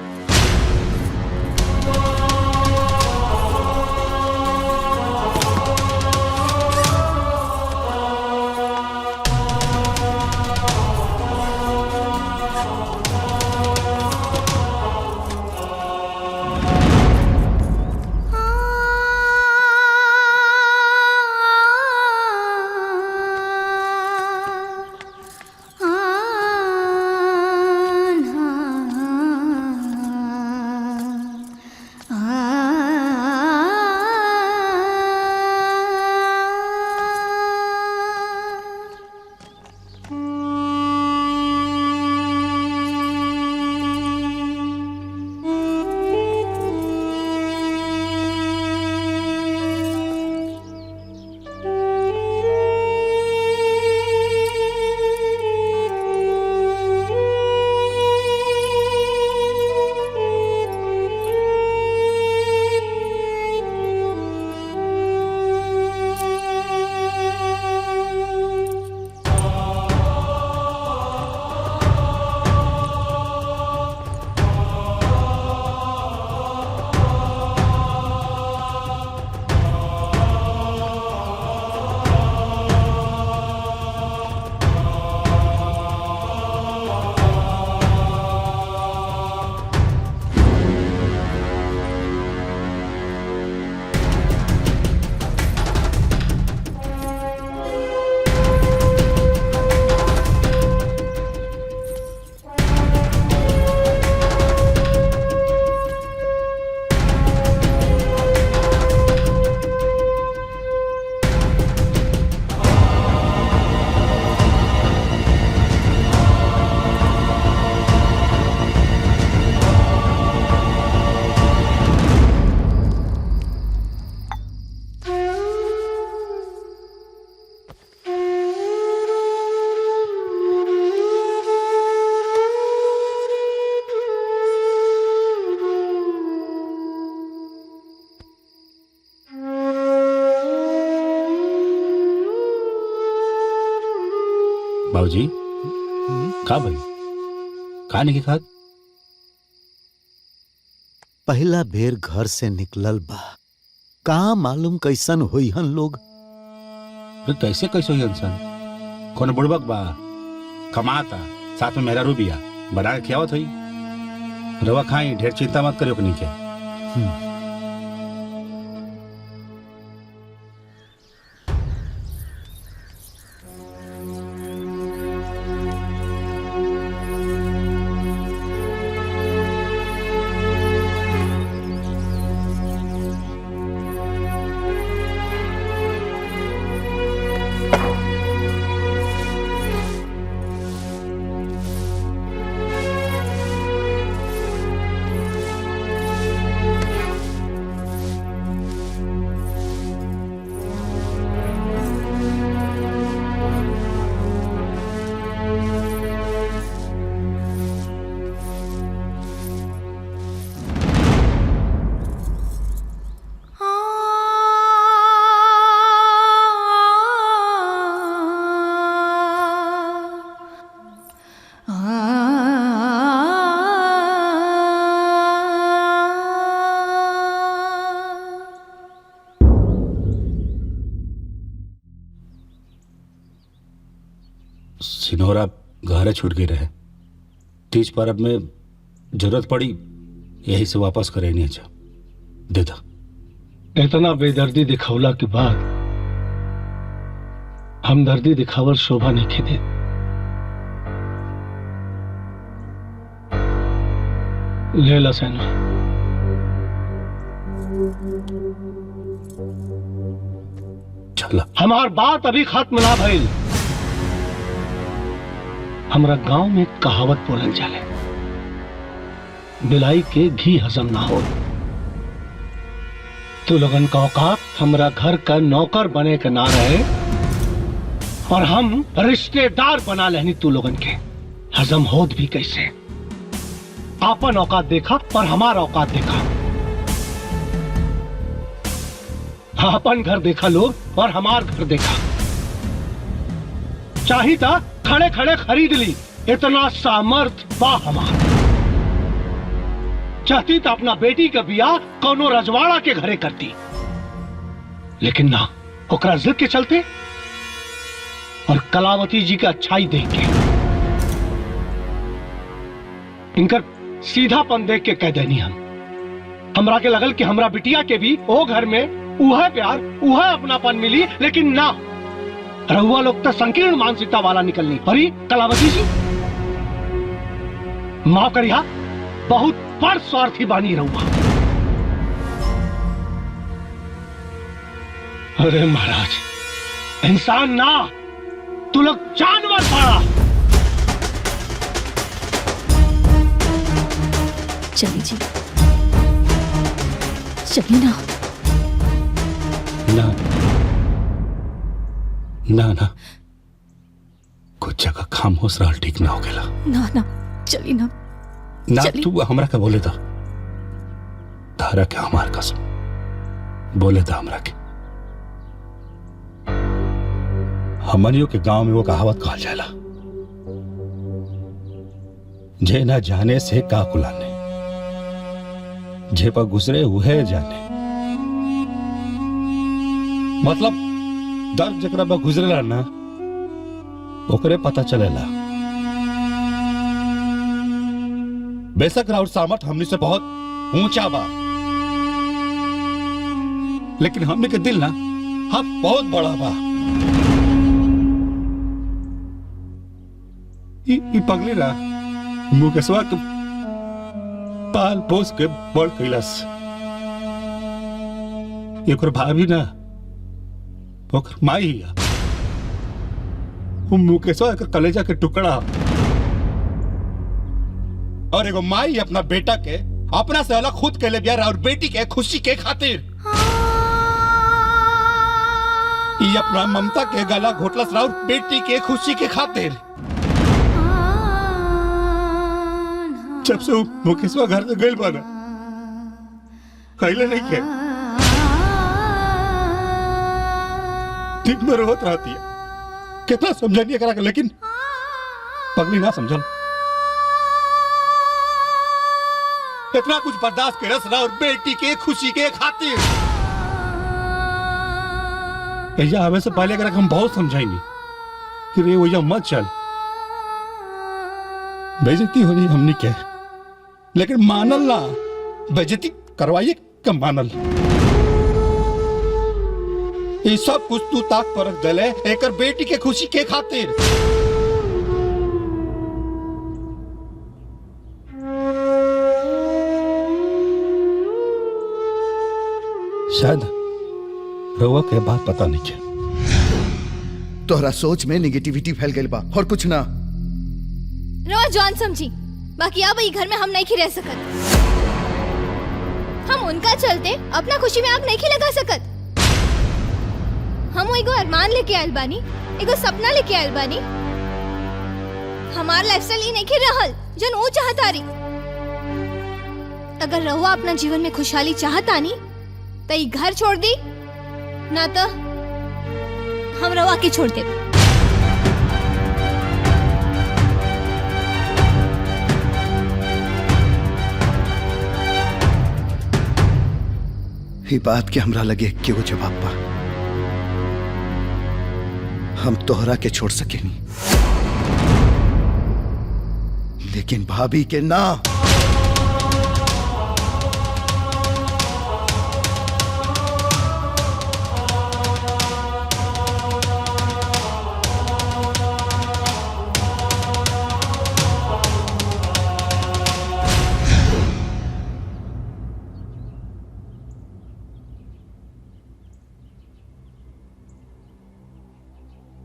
बाबूजी, का भाई का नहीं खात? पहला बेर घर से निकलल बा, का मालूम कैसन होई हन लोग। कैसे कैसे हुई इंसान? कौन बुड़बक बा, कमाता साथ में मेरा रूबिया बना के खियावत हुई। रवा खाई, ढेर चिंता मत करियो नहीं क्या। सिनोरा घरे छूट गई रहे, तीज पर्व में जरूरत पड़ी, यही से वापस करे नहीं। अच्छा दे दो। इतना बेदर्दी दिखावला के बाद हमदर्दी दिखावल शोभा नहीं खेदे। ले ला सैना। चला। हमार बात अभी खत्म ना भइल। हमरा गांव में एक कहावत बोलल जाले, बिलाई के घी हजम ना हो। तू लोगन का औकात हमरा घर का नौकर बने के ना रहे और हम रिश्तेदार बना लेनी तू लोगन के। हजम होत भी कैसे? आपन औकात देखा और हमारा औकात देखा। आपन घर देखा लोग और हमार घर देखा। चाही था खड़े खड़े खरीद ली, इतना सामर्थ बा हमार। चाहती तो अपना बेटी का बियाह कौनो रजवाड़ा के घरे करती, लेकिन ना, ओकरा जिद के चलते और कलावती जी का अच्छाई देख के, इनकर सीधापन देख के कह देनी हमरा के लगल कि हमरा बिटिया के भी ओ घर में उहा प्यार उहा अपनापन मिली, लेकिन ना, रहुआ लोग तो संकीर्ण मानसिकता वाला निकलनी। अरे कलावती जी माफ करिया, बहुत बड़ स्वार्थी बानी रहुआ। अरे महाराज, इंसान ना, तू लोग जानवर पाड़ा। चली जी, चली ना। ना ना ना, कुछ जगह खामोश रहल ठीक ना हो गेला। ना ना, चली ना। ना तू हमरा के बोले था, तारा के हमार कसम बोले था हमरा के। हमनियों के गांव में वो कहावत कहल जाला, जे ना जाने से का कुलाने, जे पर गुजरे उहे जाने। मतलब दर्द जकरा पर गुजरेला ना, ओकरे पता चलेला। बेशक राउर सामर्थ हमनी से बहुत ऊंचा बा, लेकिन हमने के दिल ना हम बहुत बड़ा बा। ई पगली ना मुकेशवा के पाल पोस के बड़ कैलाश। एक भाभी ना, ओकर माई ही है। मुकेशवा के कलेजा के टुकड़ा, और एगो माई अपना बेटा के अपना से अलग खुद के ले बिया और बेटी के खुशी के खातिर ये अपना ममता के गला घोटलस और बेटी के खुशी के खातिर। जब से मुकेशवा घर से गइल बना, कहले नहीं के दिन में रोत रहती है। कितना समझानी करा के, लेकिन पगली ना समझल। इतना कुछ बर्दाश्त के रस और बेटी के खुशी के खातिर। भैया हमें से पहले अगर हम बहुत समझाएंगे कि रे भैया मत चल, बेइज्जती हो रही हमने क्या, लेकिन मानल ना, बेइज्जती करवाइए कम मानल। ये सब कुछ तू ताक पर रख दले एकर बेटी के खुशी के खातिर। शायद रउआ के बात पता नहीं है। तोहरा सोच में निगेटिविटी फैल गई बा और कुछ ना। रवा जॉन समझी, बाकी अब ई घर में हम नहीं रह सकत। हम उनका चलते अपना खुशी में आग नहीं लगा सकत। हम एगो अरमान लेके आयल बानी, एगो सपना लेके आयल बानी। हमार लाइफस्टाइल ई नहीं रहल जन वो चाहतारी। अगर रहुआ अपना जीवन में खुशहाली चाहतानी तो ई घर छोड़ दी, ना तो हम रवा के छोड़ दे। ये बात के हमरा लगे क्यों जवाब बा। हम तोहरा के छोड़ सके नहीं। लेकिन भाभी के ना।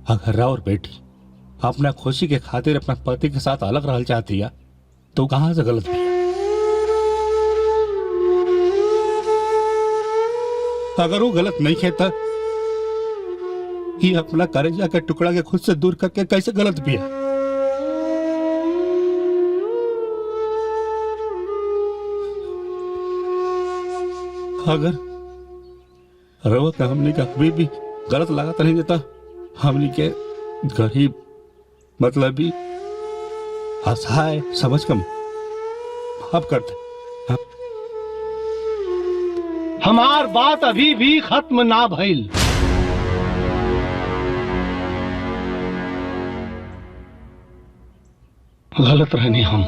अगर राउर बेटी अपना खुशी के खातिर अपना पति के साथ अलग रहना चाहती है तो कहां से गलत भी है? अगर वो गलत नहीं है तो ये अपना कलेजा के टुकड़ा के खुद से दूर करके कैसे गलत भी है? अगर रवा का हमने का कभी भी गलत लागत नहीं देता, हमने के गरीब मतलब भी असहाय समझ कम अब करते हमार बात अभी भी खत्म ना भइल। गलत रहने हम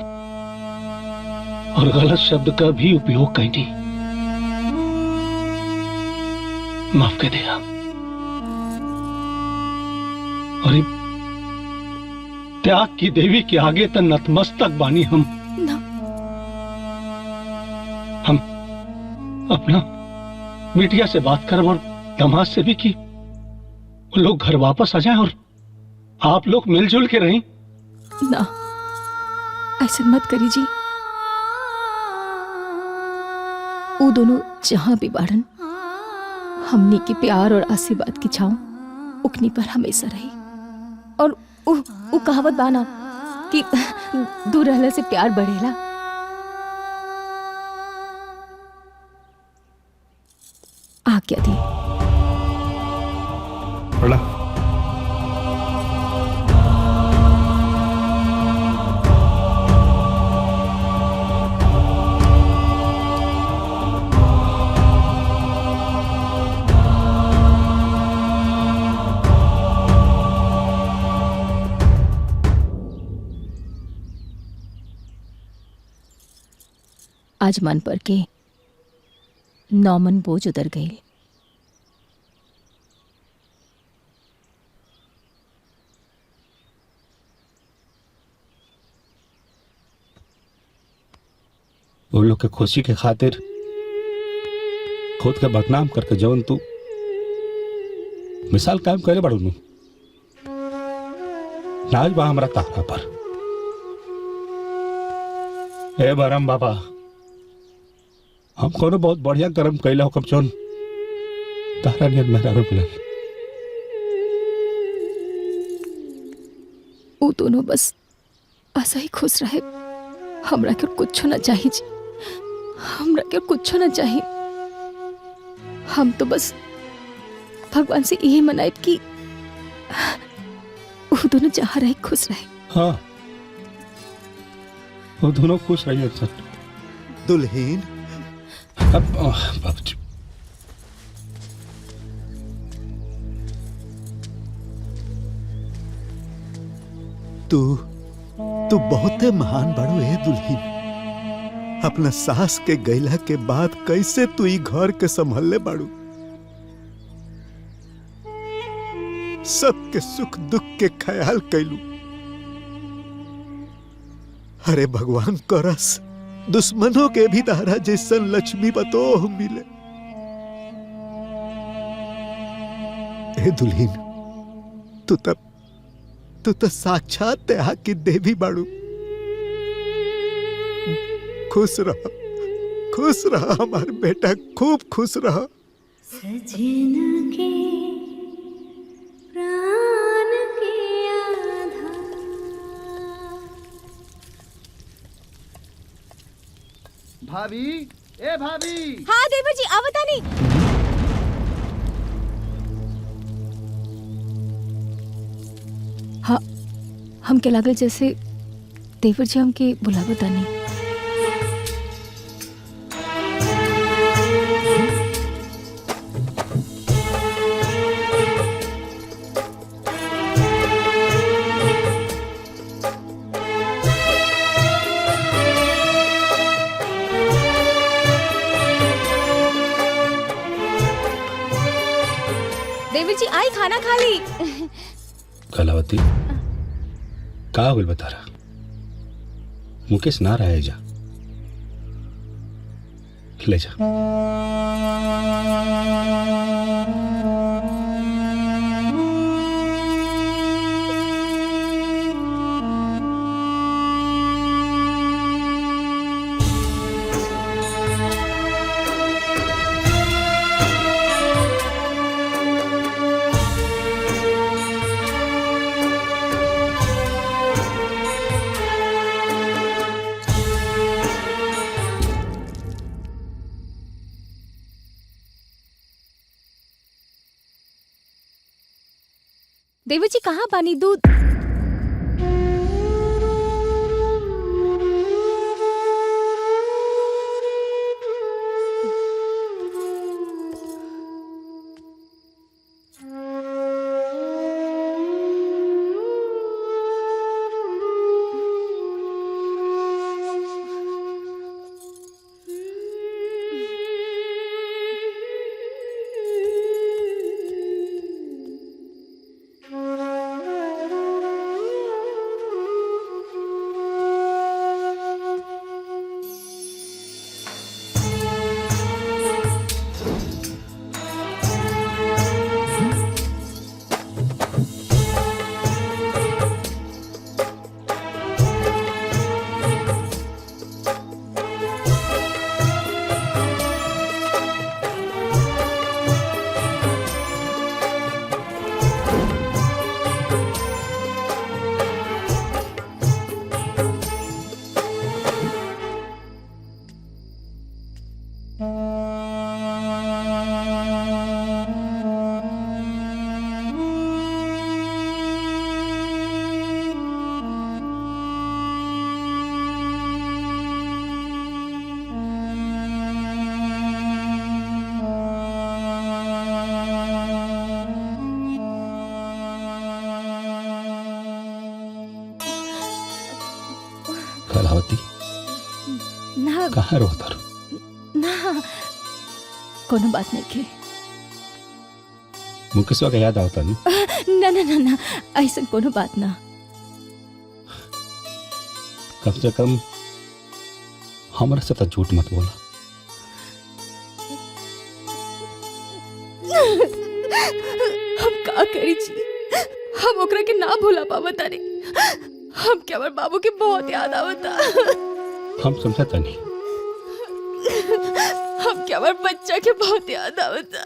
और गलत शब्द का भी उपयोग कैदी, माफ कर दिया। अरे त्याग की देवी के आगे तो नतमस्तक बानी हम अपना बिटिया से बात कर और दामाद से भी कि वो लोग घर वापस आ जाएं और आप लोग मिलजुल के रहें। ना, ऐसे मत करी जी। वो दोनों जहां भी बाड़न हमनी के प्यार और आशीर्वाद की छांव उकनी पर हमेशा रही। और वो कहावत बाना कि दूर रहने से प्यार बढ़ेला। आज्ञा दी। आज मन पर के 9 मन बोझ उतर गए। उन लोग के खुशी के खातिर खुद के बदनाम करके जवन तू मिसाल कायम करे बड़ू नू नाज बा हमरा तारा पर। ए बरम बाबा, हम कोनो बहुत बढ़िया कर्म कैला हो कम चौन तारा नियत मेहरा मिलल। वो दोनों बस ऐसा ही खुश रहे। हमरा के कुछ ना चाहिए जी, हमरा के कुछ ना चाहिए। हम तो बस भगवान से यही मनाए कि वो दोनों जहाँ रहे खुश रहे। हाँ, वो दोनों खुश रहिए सर। दुल्हीन अब बाबूजी तू बहुते महान बड़ो है दुल्हीन। अपना सास के गैला के बाद कैसे तू ई घर के संभलले बाड़ू। सबके सुख दुख के ख्याल कैलू। अरे भगवान करस दुश्मनों के भी तारा जैसन लक्ष्मी बतोह मिले। हे दुल्हीन, तू तो साक्षात त्याग की देवी बाड़ू। खुश रहा हमार बेटा, खूब खुश रहा। सजन के प्राण के आधार। भाभी, ए भाभी। हाँ देवर जी, आवता नहीं। हाँ, हमके लागल जैसे देवर जी हमके बुलावता नहीं। खाना खा ली। कलावती का हो गइल बता रहा? मुकेश ना रहे जा, ले जा। देवी जी कहाँ बानी? दूध कलावती ना कहाँ रोता रो? ना कोनो बात नहीं के। मुकेशवा का याद आता नहीं? ना ना ना ना ऐसा कोनो बात ना। कम से कम हमारे साथ झूठ मत बोला। हम का करी जी? हम ओकरा के ना भूला पावा तारे। हम क्या हमारे बाबू की बहुत याद आवता। हम समझता नहीं। हम क्या हमारे बच्चा के बहुत याद आवता।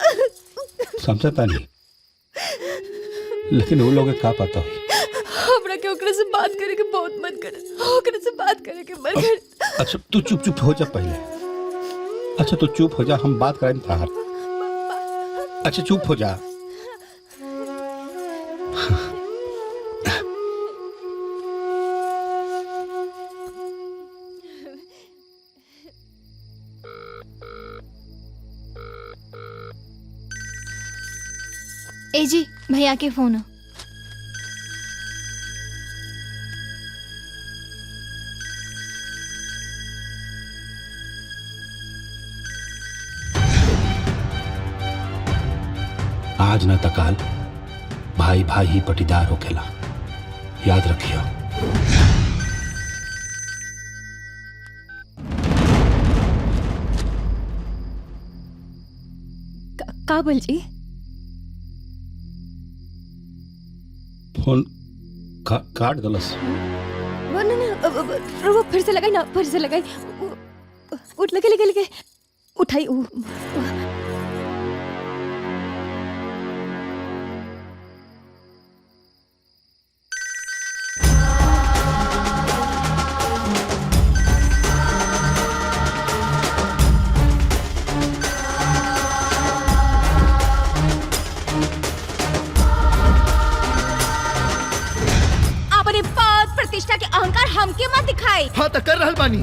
समझता नहीं, लेकिन वो लोग का पता हुई। हमरा के ओकरा से बात करे के बहुत मन करे। ओकरा से बात करे के मन करे। अच्छा तू चुप चुप हो जा पहले। अच्छा तू चुप हो जा, हम बात करें बाहर। अच्छा चुप हो जा। ए जी भैया के फोन। आज न तकाल भाई भाई ही पटीदार होकेला, याद रखियो। का बोल जी? फोन काट दलस। वो ना वो फिर से लगाई ना, फिर से लगाई। उठ लगे लगे लगे उठाई। प्रतिष्ठा के अहंकार हमके मत दिखाई। हाँ तो कर रहल बानी।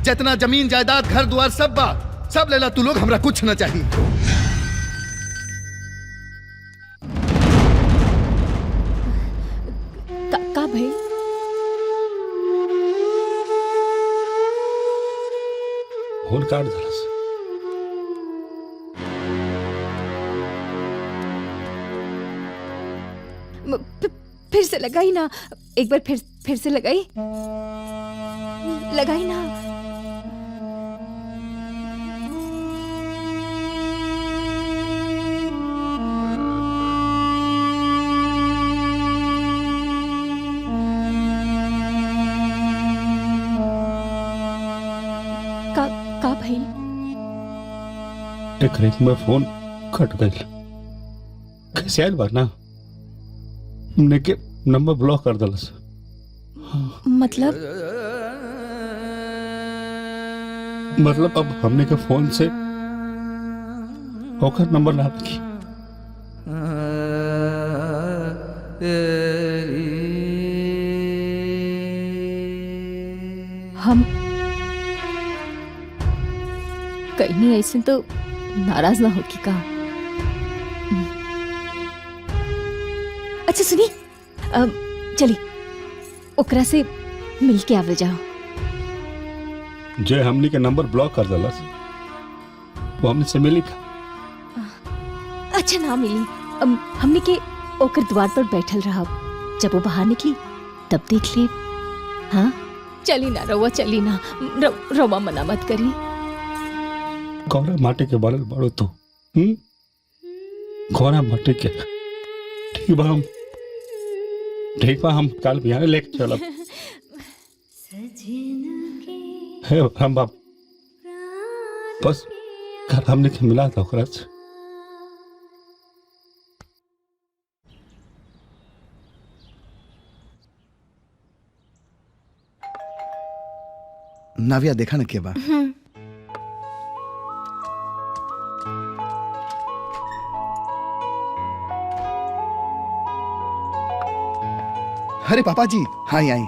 जितना जमीन जायदाद घर द्वार सब बा, सब लेला तू लोग, हमरा कुछ न चाहिए। का भाई? फोन काट दलस। फिर से लगाई ना, एक बार फिर से लगाई ना। का भाई? एक रिंग में फोन कट गई। कैसे आयल बार ना हमने के नंबर ब्लॉक कर दलस। मतलब अब हमने के फोन से होकर नंबर ना की। हम कहीं नहीं ऐसे तो नाराज ना होगी का? अच्छा सुनी, चली ओकरा से मिल के आवे जाओ। जे हमने के नंबर ब्लॉक कर दलस वो हमने से मिली था। अच्छा ना मिली, हमने के ओकर द्वार पर बैठल रहा, जब वो बाहर निकली तब देख ले। हाँ चली ना रवा, चली ना, रवा मना मत करी। गौरा माटी के बनल बड़ो तू, गौरा माटी के। ठीक बा हम कल बिहार लेके चलब। हे हम बाप बस कल हमने के मिला था ओकरा से। नाविया देखा ना के बा? अरे पापा जी, हाँ आई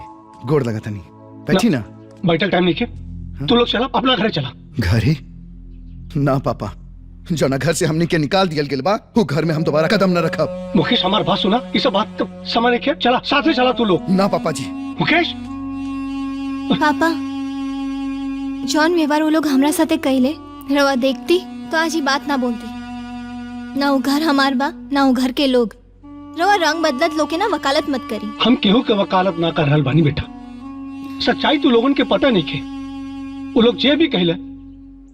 गोड़ लगा था नहीं, बैठी ना। बैठक टाइम नहीं के, तू लोग चला अपना घर चला। घर ही ना पापा, जो ना घर से हमने के निकाल दिया गेल बा, वो घर में हम दोबारा कदम न रखब। मुकेश हमार बात सुना, इस बात तो समझ के चला, साथ में चला तू लोग। ना पापा जी। मुकेश पापा, जॉन व्यवहार वो लोग हमरा साथे कइले, रवा देखती तो आज ही बात ना बोलती। ना वो घर हमार बा, ना वो घर के लोग। रवा रंग बदलत लोग के ना वकालत मत करी। हम केहू के वकालत ना कर रहल बानी बेटा, सच्चाई तू लोगन के पता नहीं के। वो लोग जे भी कहले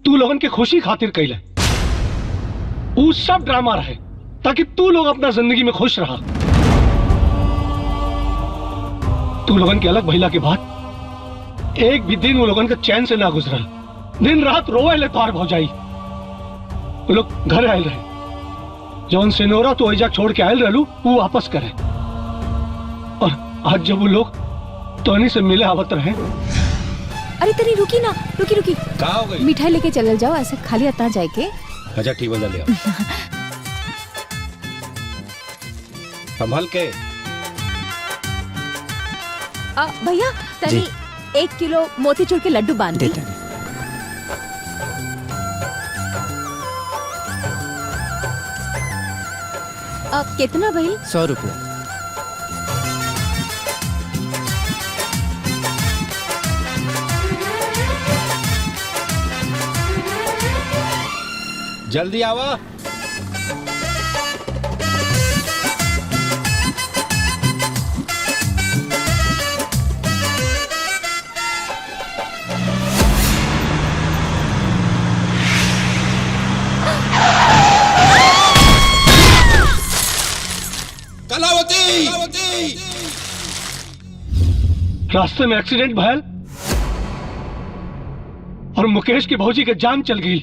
तू लोगन के खुशी खातिर कहले, वो सब ड्रामा रहे ताकि तू लोग अपना जिंदगी में खुश रहा। तू लोगन के अलग भइला के बाद एक भी दिन वो लोगन के चैन से ना गुजरल, दिन रात रोए ले तार भौजाई। वो लोग घर आयल रहे, जौन सिनोरा तो ऐजा छोड़ के आयल रहलू वो वापस करे, और आज जब वो लोग तोनी से मिले आवत रहे। अरे तेरी रुकी ना, रुकी कहाँ हो गई? मिठाई लेके चलल जाओ, ऐसे खाली अता जाए के। अच्छा ठीक बजा लिया। संभल के। भैया तनी 1 किलो मोतीचूर के लड्डू बांध दी। कितना भाई? 100 रुपये। जल्दी आवा। रास्ते में एक्सीडेंट भयल और मुकेश की भौजी के जान चल गई।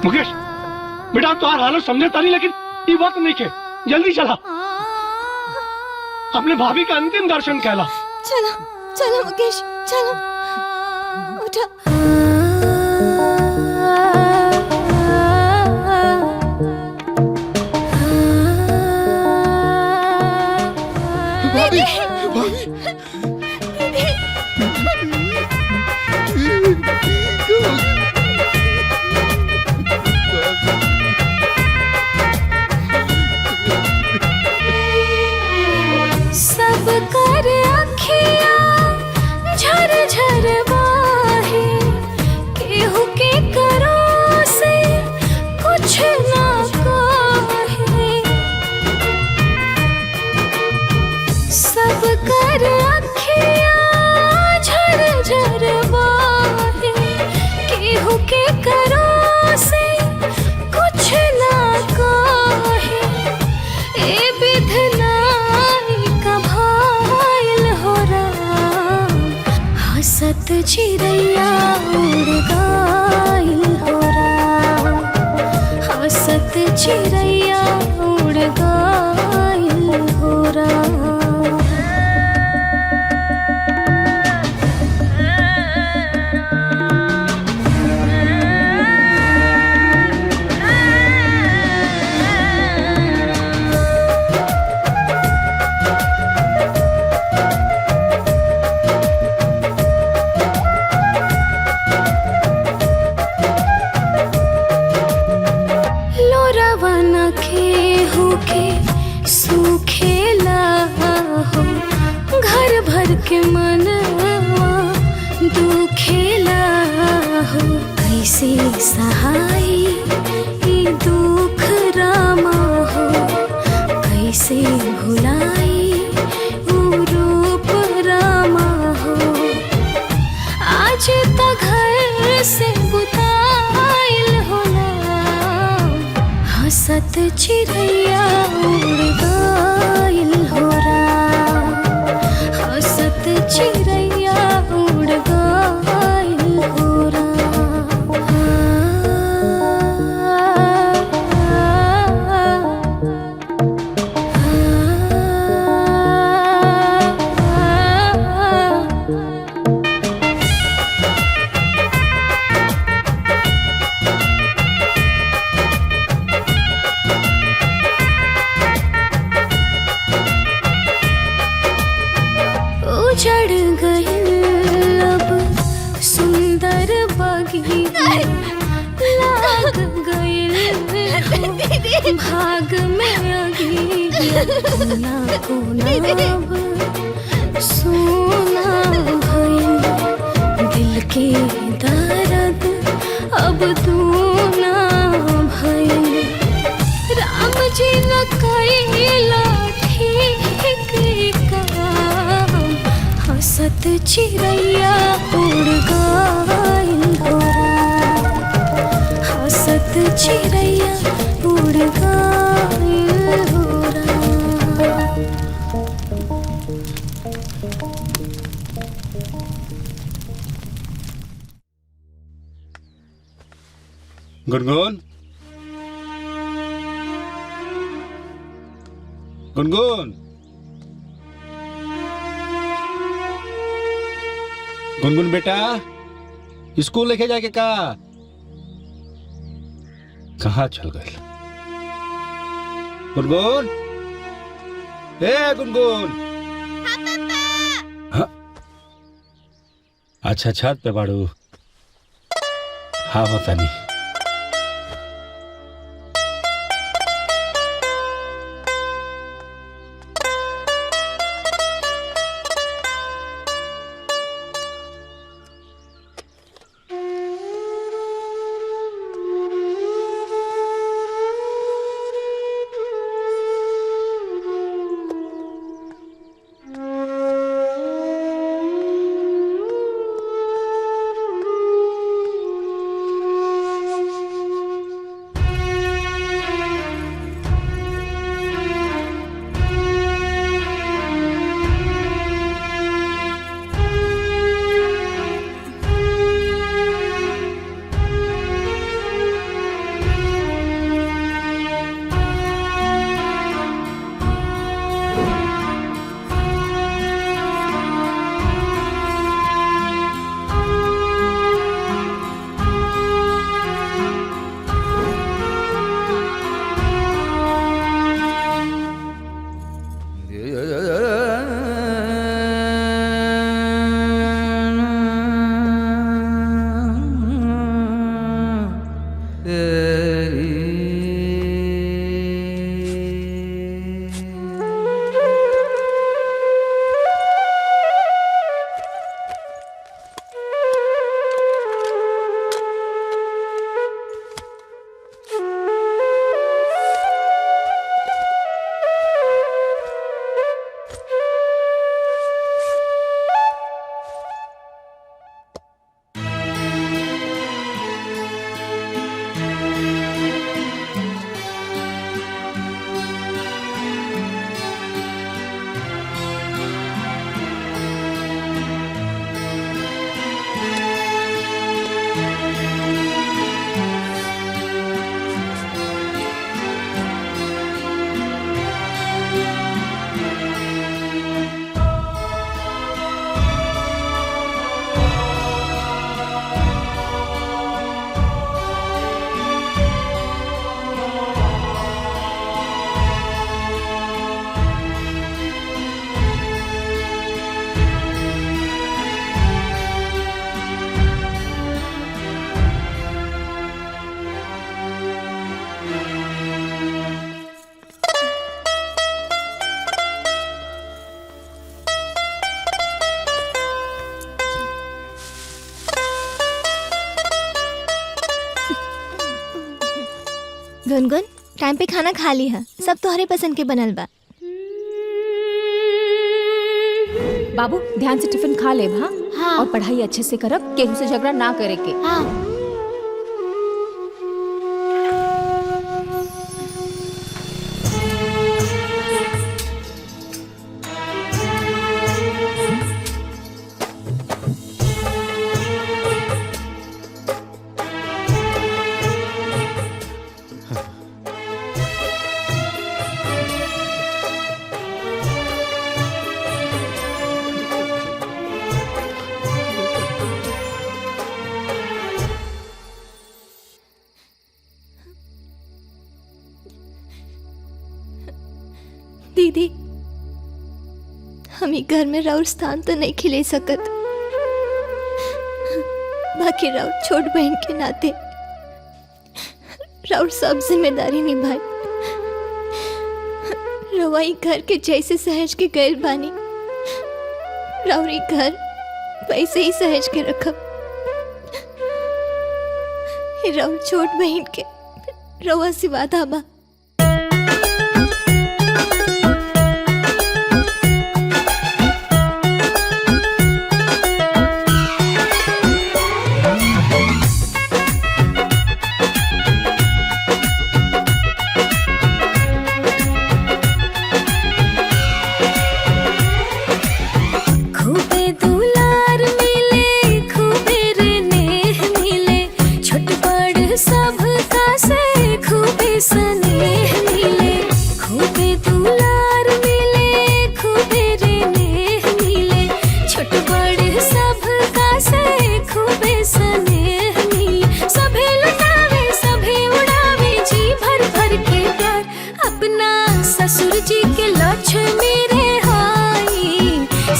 मुकेश बेटा तुम्हारा हालत समझे तारी, लेकिन ये वक्त नहीं के, जल्दी चला, अपने भाभी का अंतिम दर्शन कहला। चलो चलो मुकेश, चलो उठा। भाभी, सब कर आँखें हंसत चिड़ैया उड़ गइल हो राम, हंसत चिड़ैया उड़ गइल हो राम। के मनवा दुखेला हो, कैसे सहाय ई दुख रामा हो, कैसे भुलाई ऊ रूप रामा हो। आज त घर से बुताइल होला, हंसत चिड़ैया उड़ गइल हो राम, हंसत चिड़ैया उड़ गइल हो राम। उजड़ गइल अब सुंदर बगिया, लाग गइल हो भाग में अगिया, कोना कोना अब सोना भइल, दिल के दर्द अब दूना भइल। राम जी न कइला ठीक काम, हंसत चिड़ैया उड़ गइल हो राम, हंसत चिड़ैया उड़ गइल हो राम। गुनगुन, गुनगुन, गुनगुन बेटा, स्कूल लेके जाके का कहाँ चल गए? गुनगुन, ए गुनगुन। हाँ? अच्छा छत पे बाड़ू। हाँ होता नहीं। गुनगुन टाइम पे खाना खा ली है, सब तोहरे पसंद के बनल बा। बाबू ध्यान से टिफिन खा ले हाँ? हाँ। और पढ़ाई अच्छे से करब, केहू से झगड़ा ना करे के। हाँ। दीदी हम घर में राउर स्थान तो नहीं खिले सकत, बाकी राउर छोट बहन के नाते राउर सब जिम्मेदारी निभाई। रवाई घर के जैसे सहज के गैर बानी, राउरी घर वैसे ही सहज के रखब। राउर छोट बहन के रवा से वादा बा।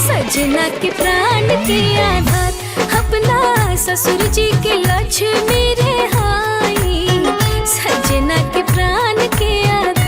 सजना के प्राण के आधार, अपना ससुर जी के लक्ष्मी रे हाई, सजना के प्राण के आधार।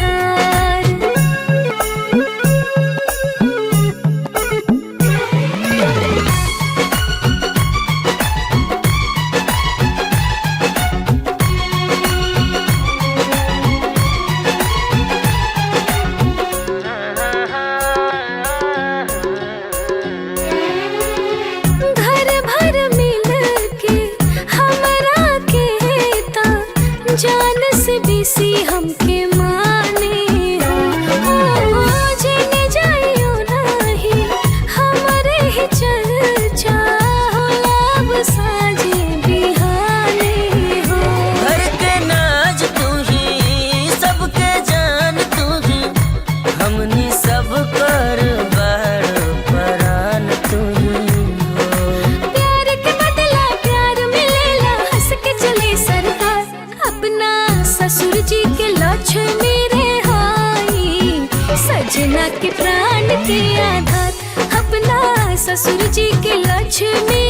जान से बेसी हमके माने हो, जेने जाइयो नाही हमारे ही चर्चा होला, अब साजे बिहाने हो। घर के नाज तू ही, सबके जान तू ही, हमनी सब कर बड़ परान तू ही हो। प्यार के बदला प्यार मिलेला, हंस के चले सरकार, अपना ससुर जी के लक्ष्मी रे हाई, सजना के प्राण के आधार, अपना ससुर जी के लक्ष्मी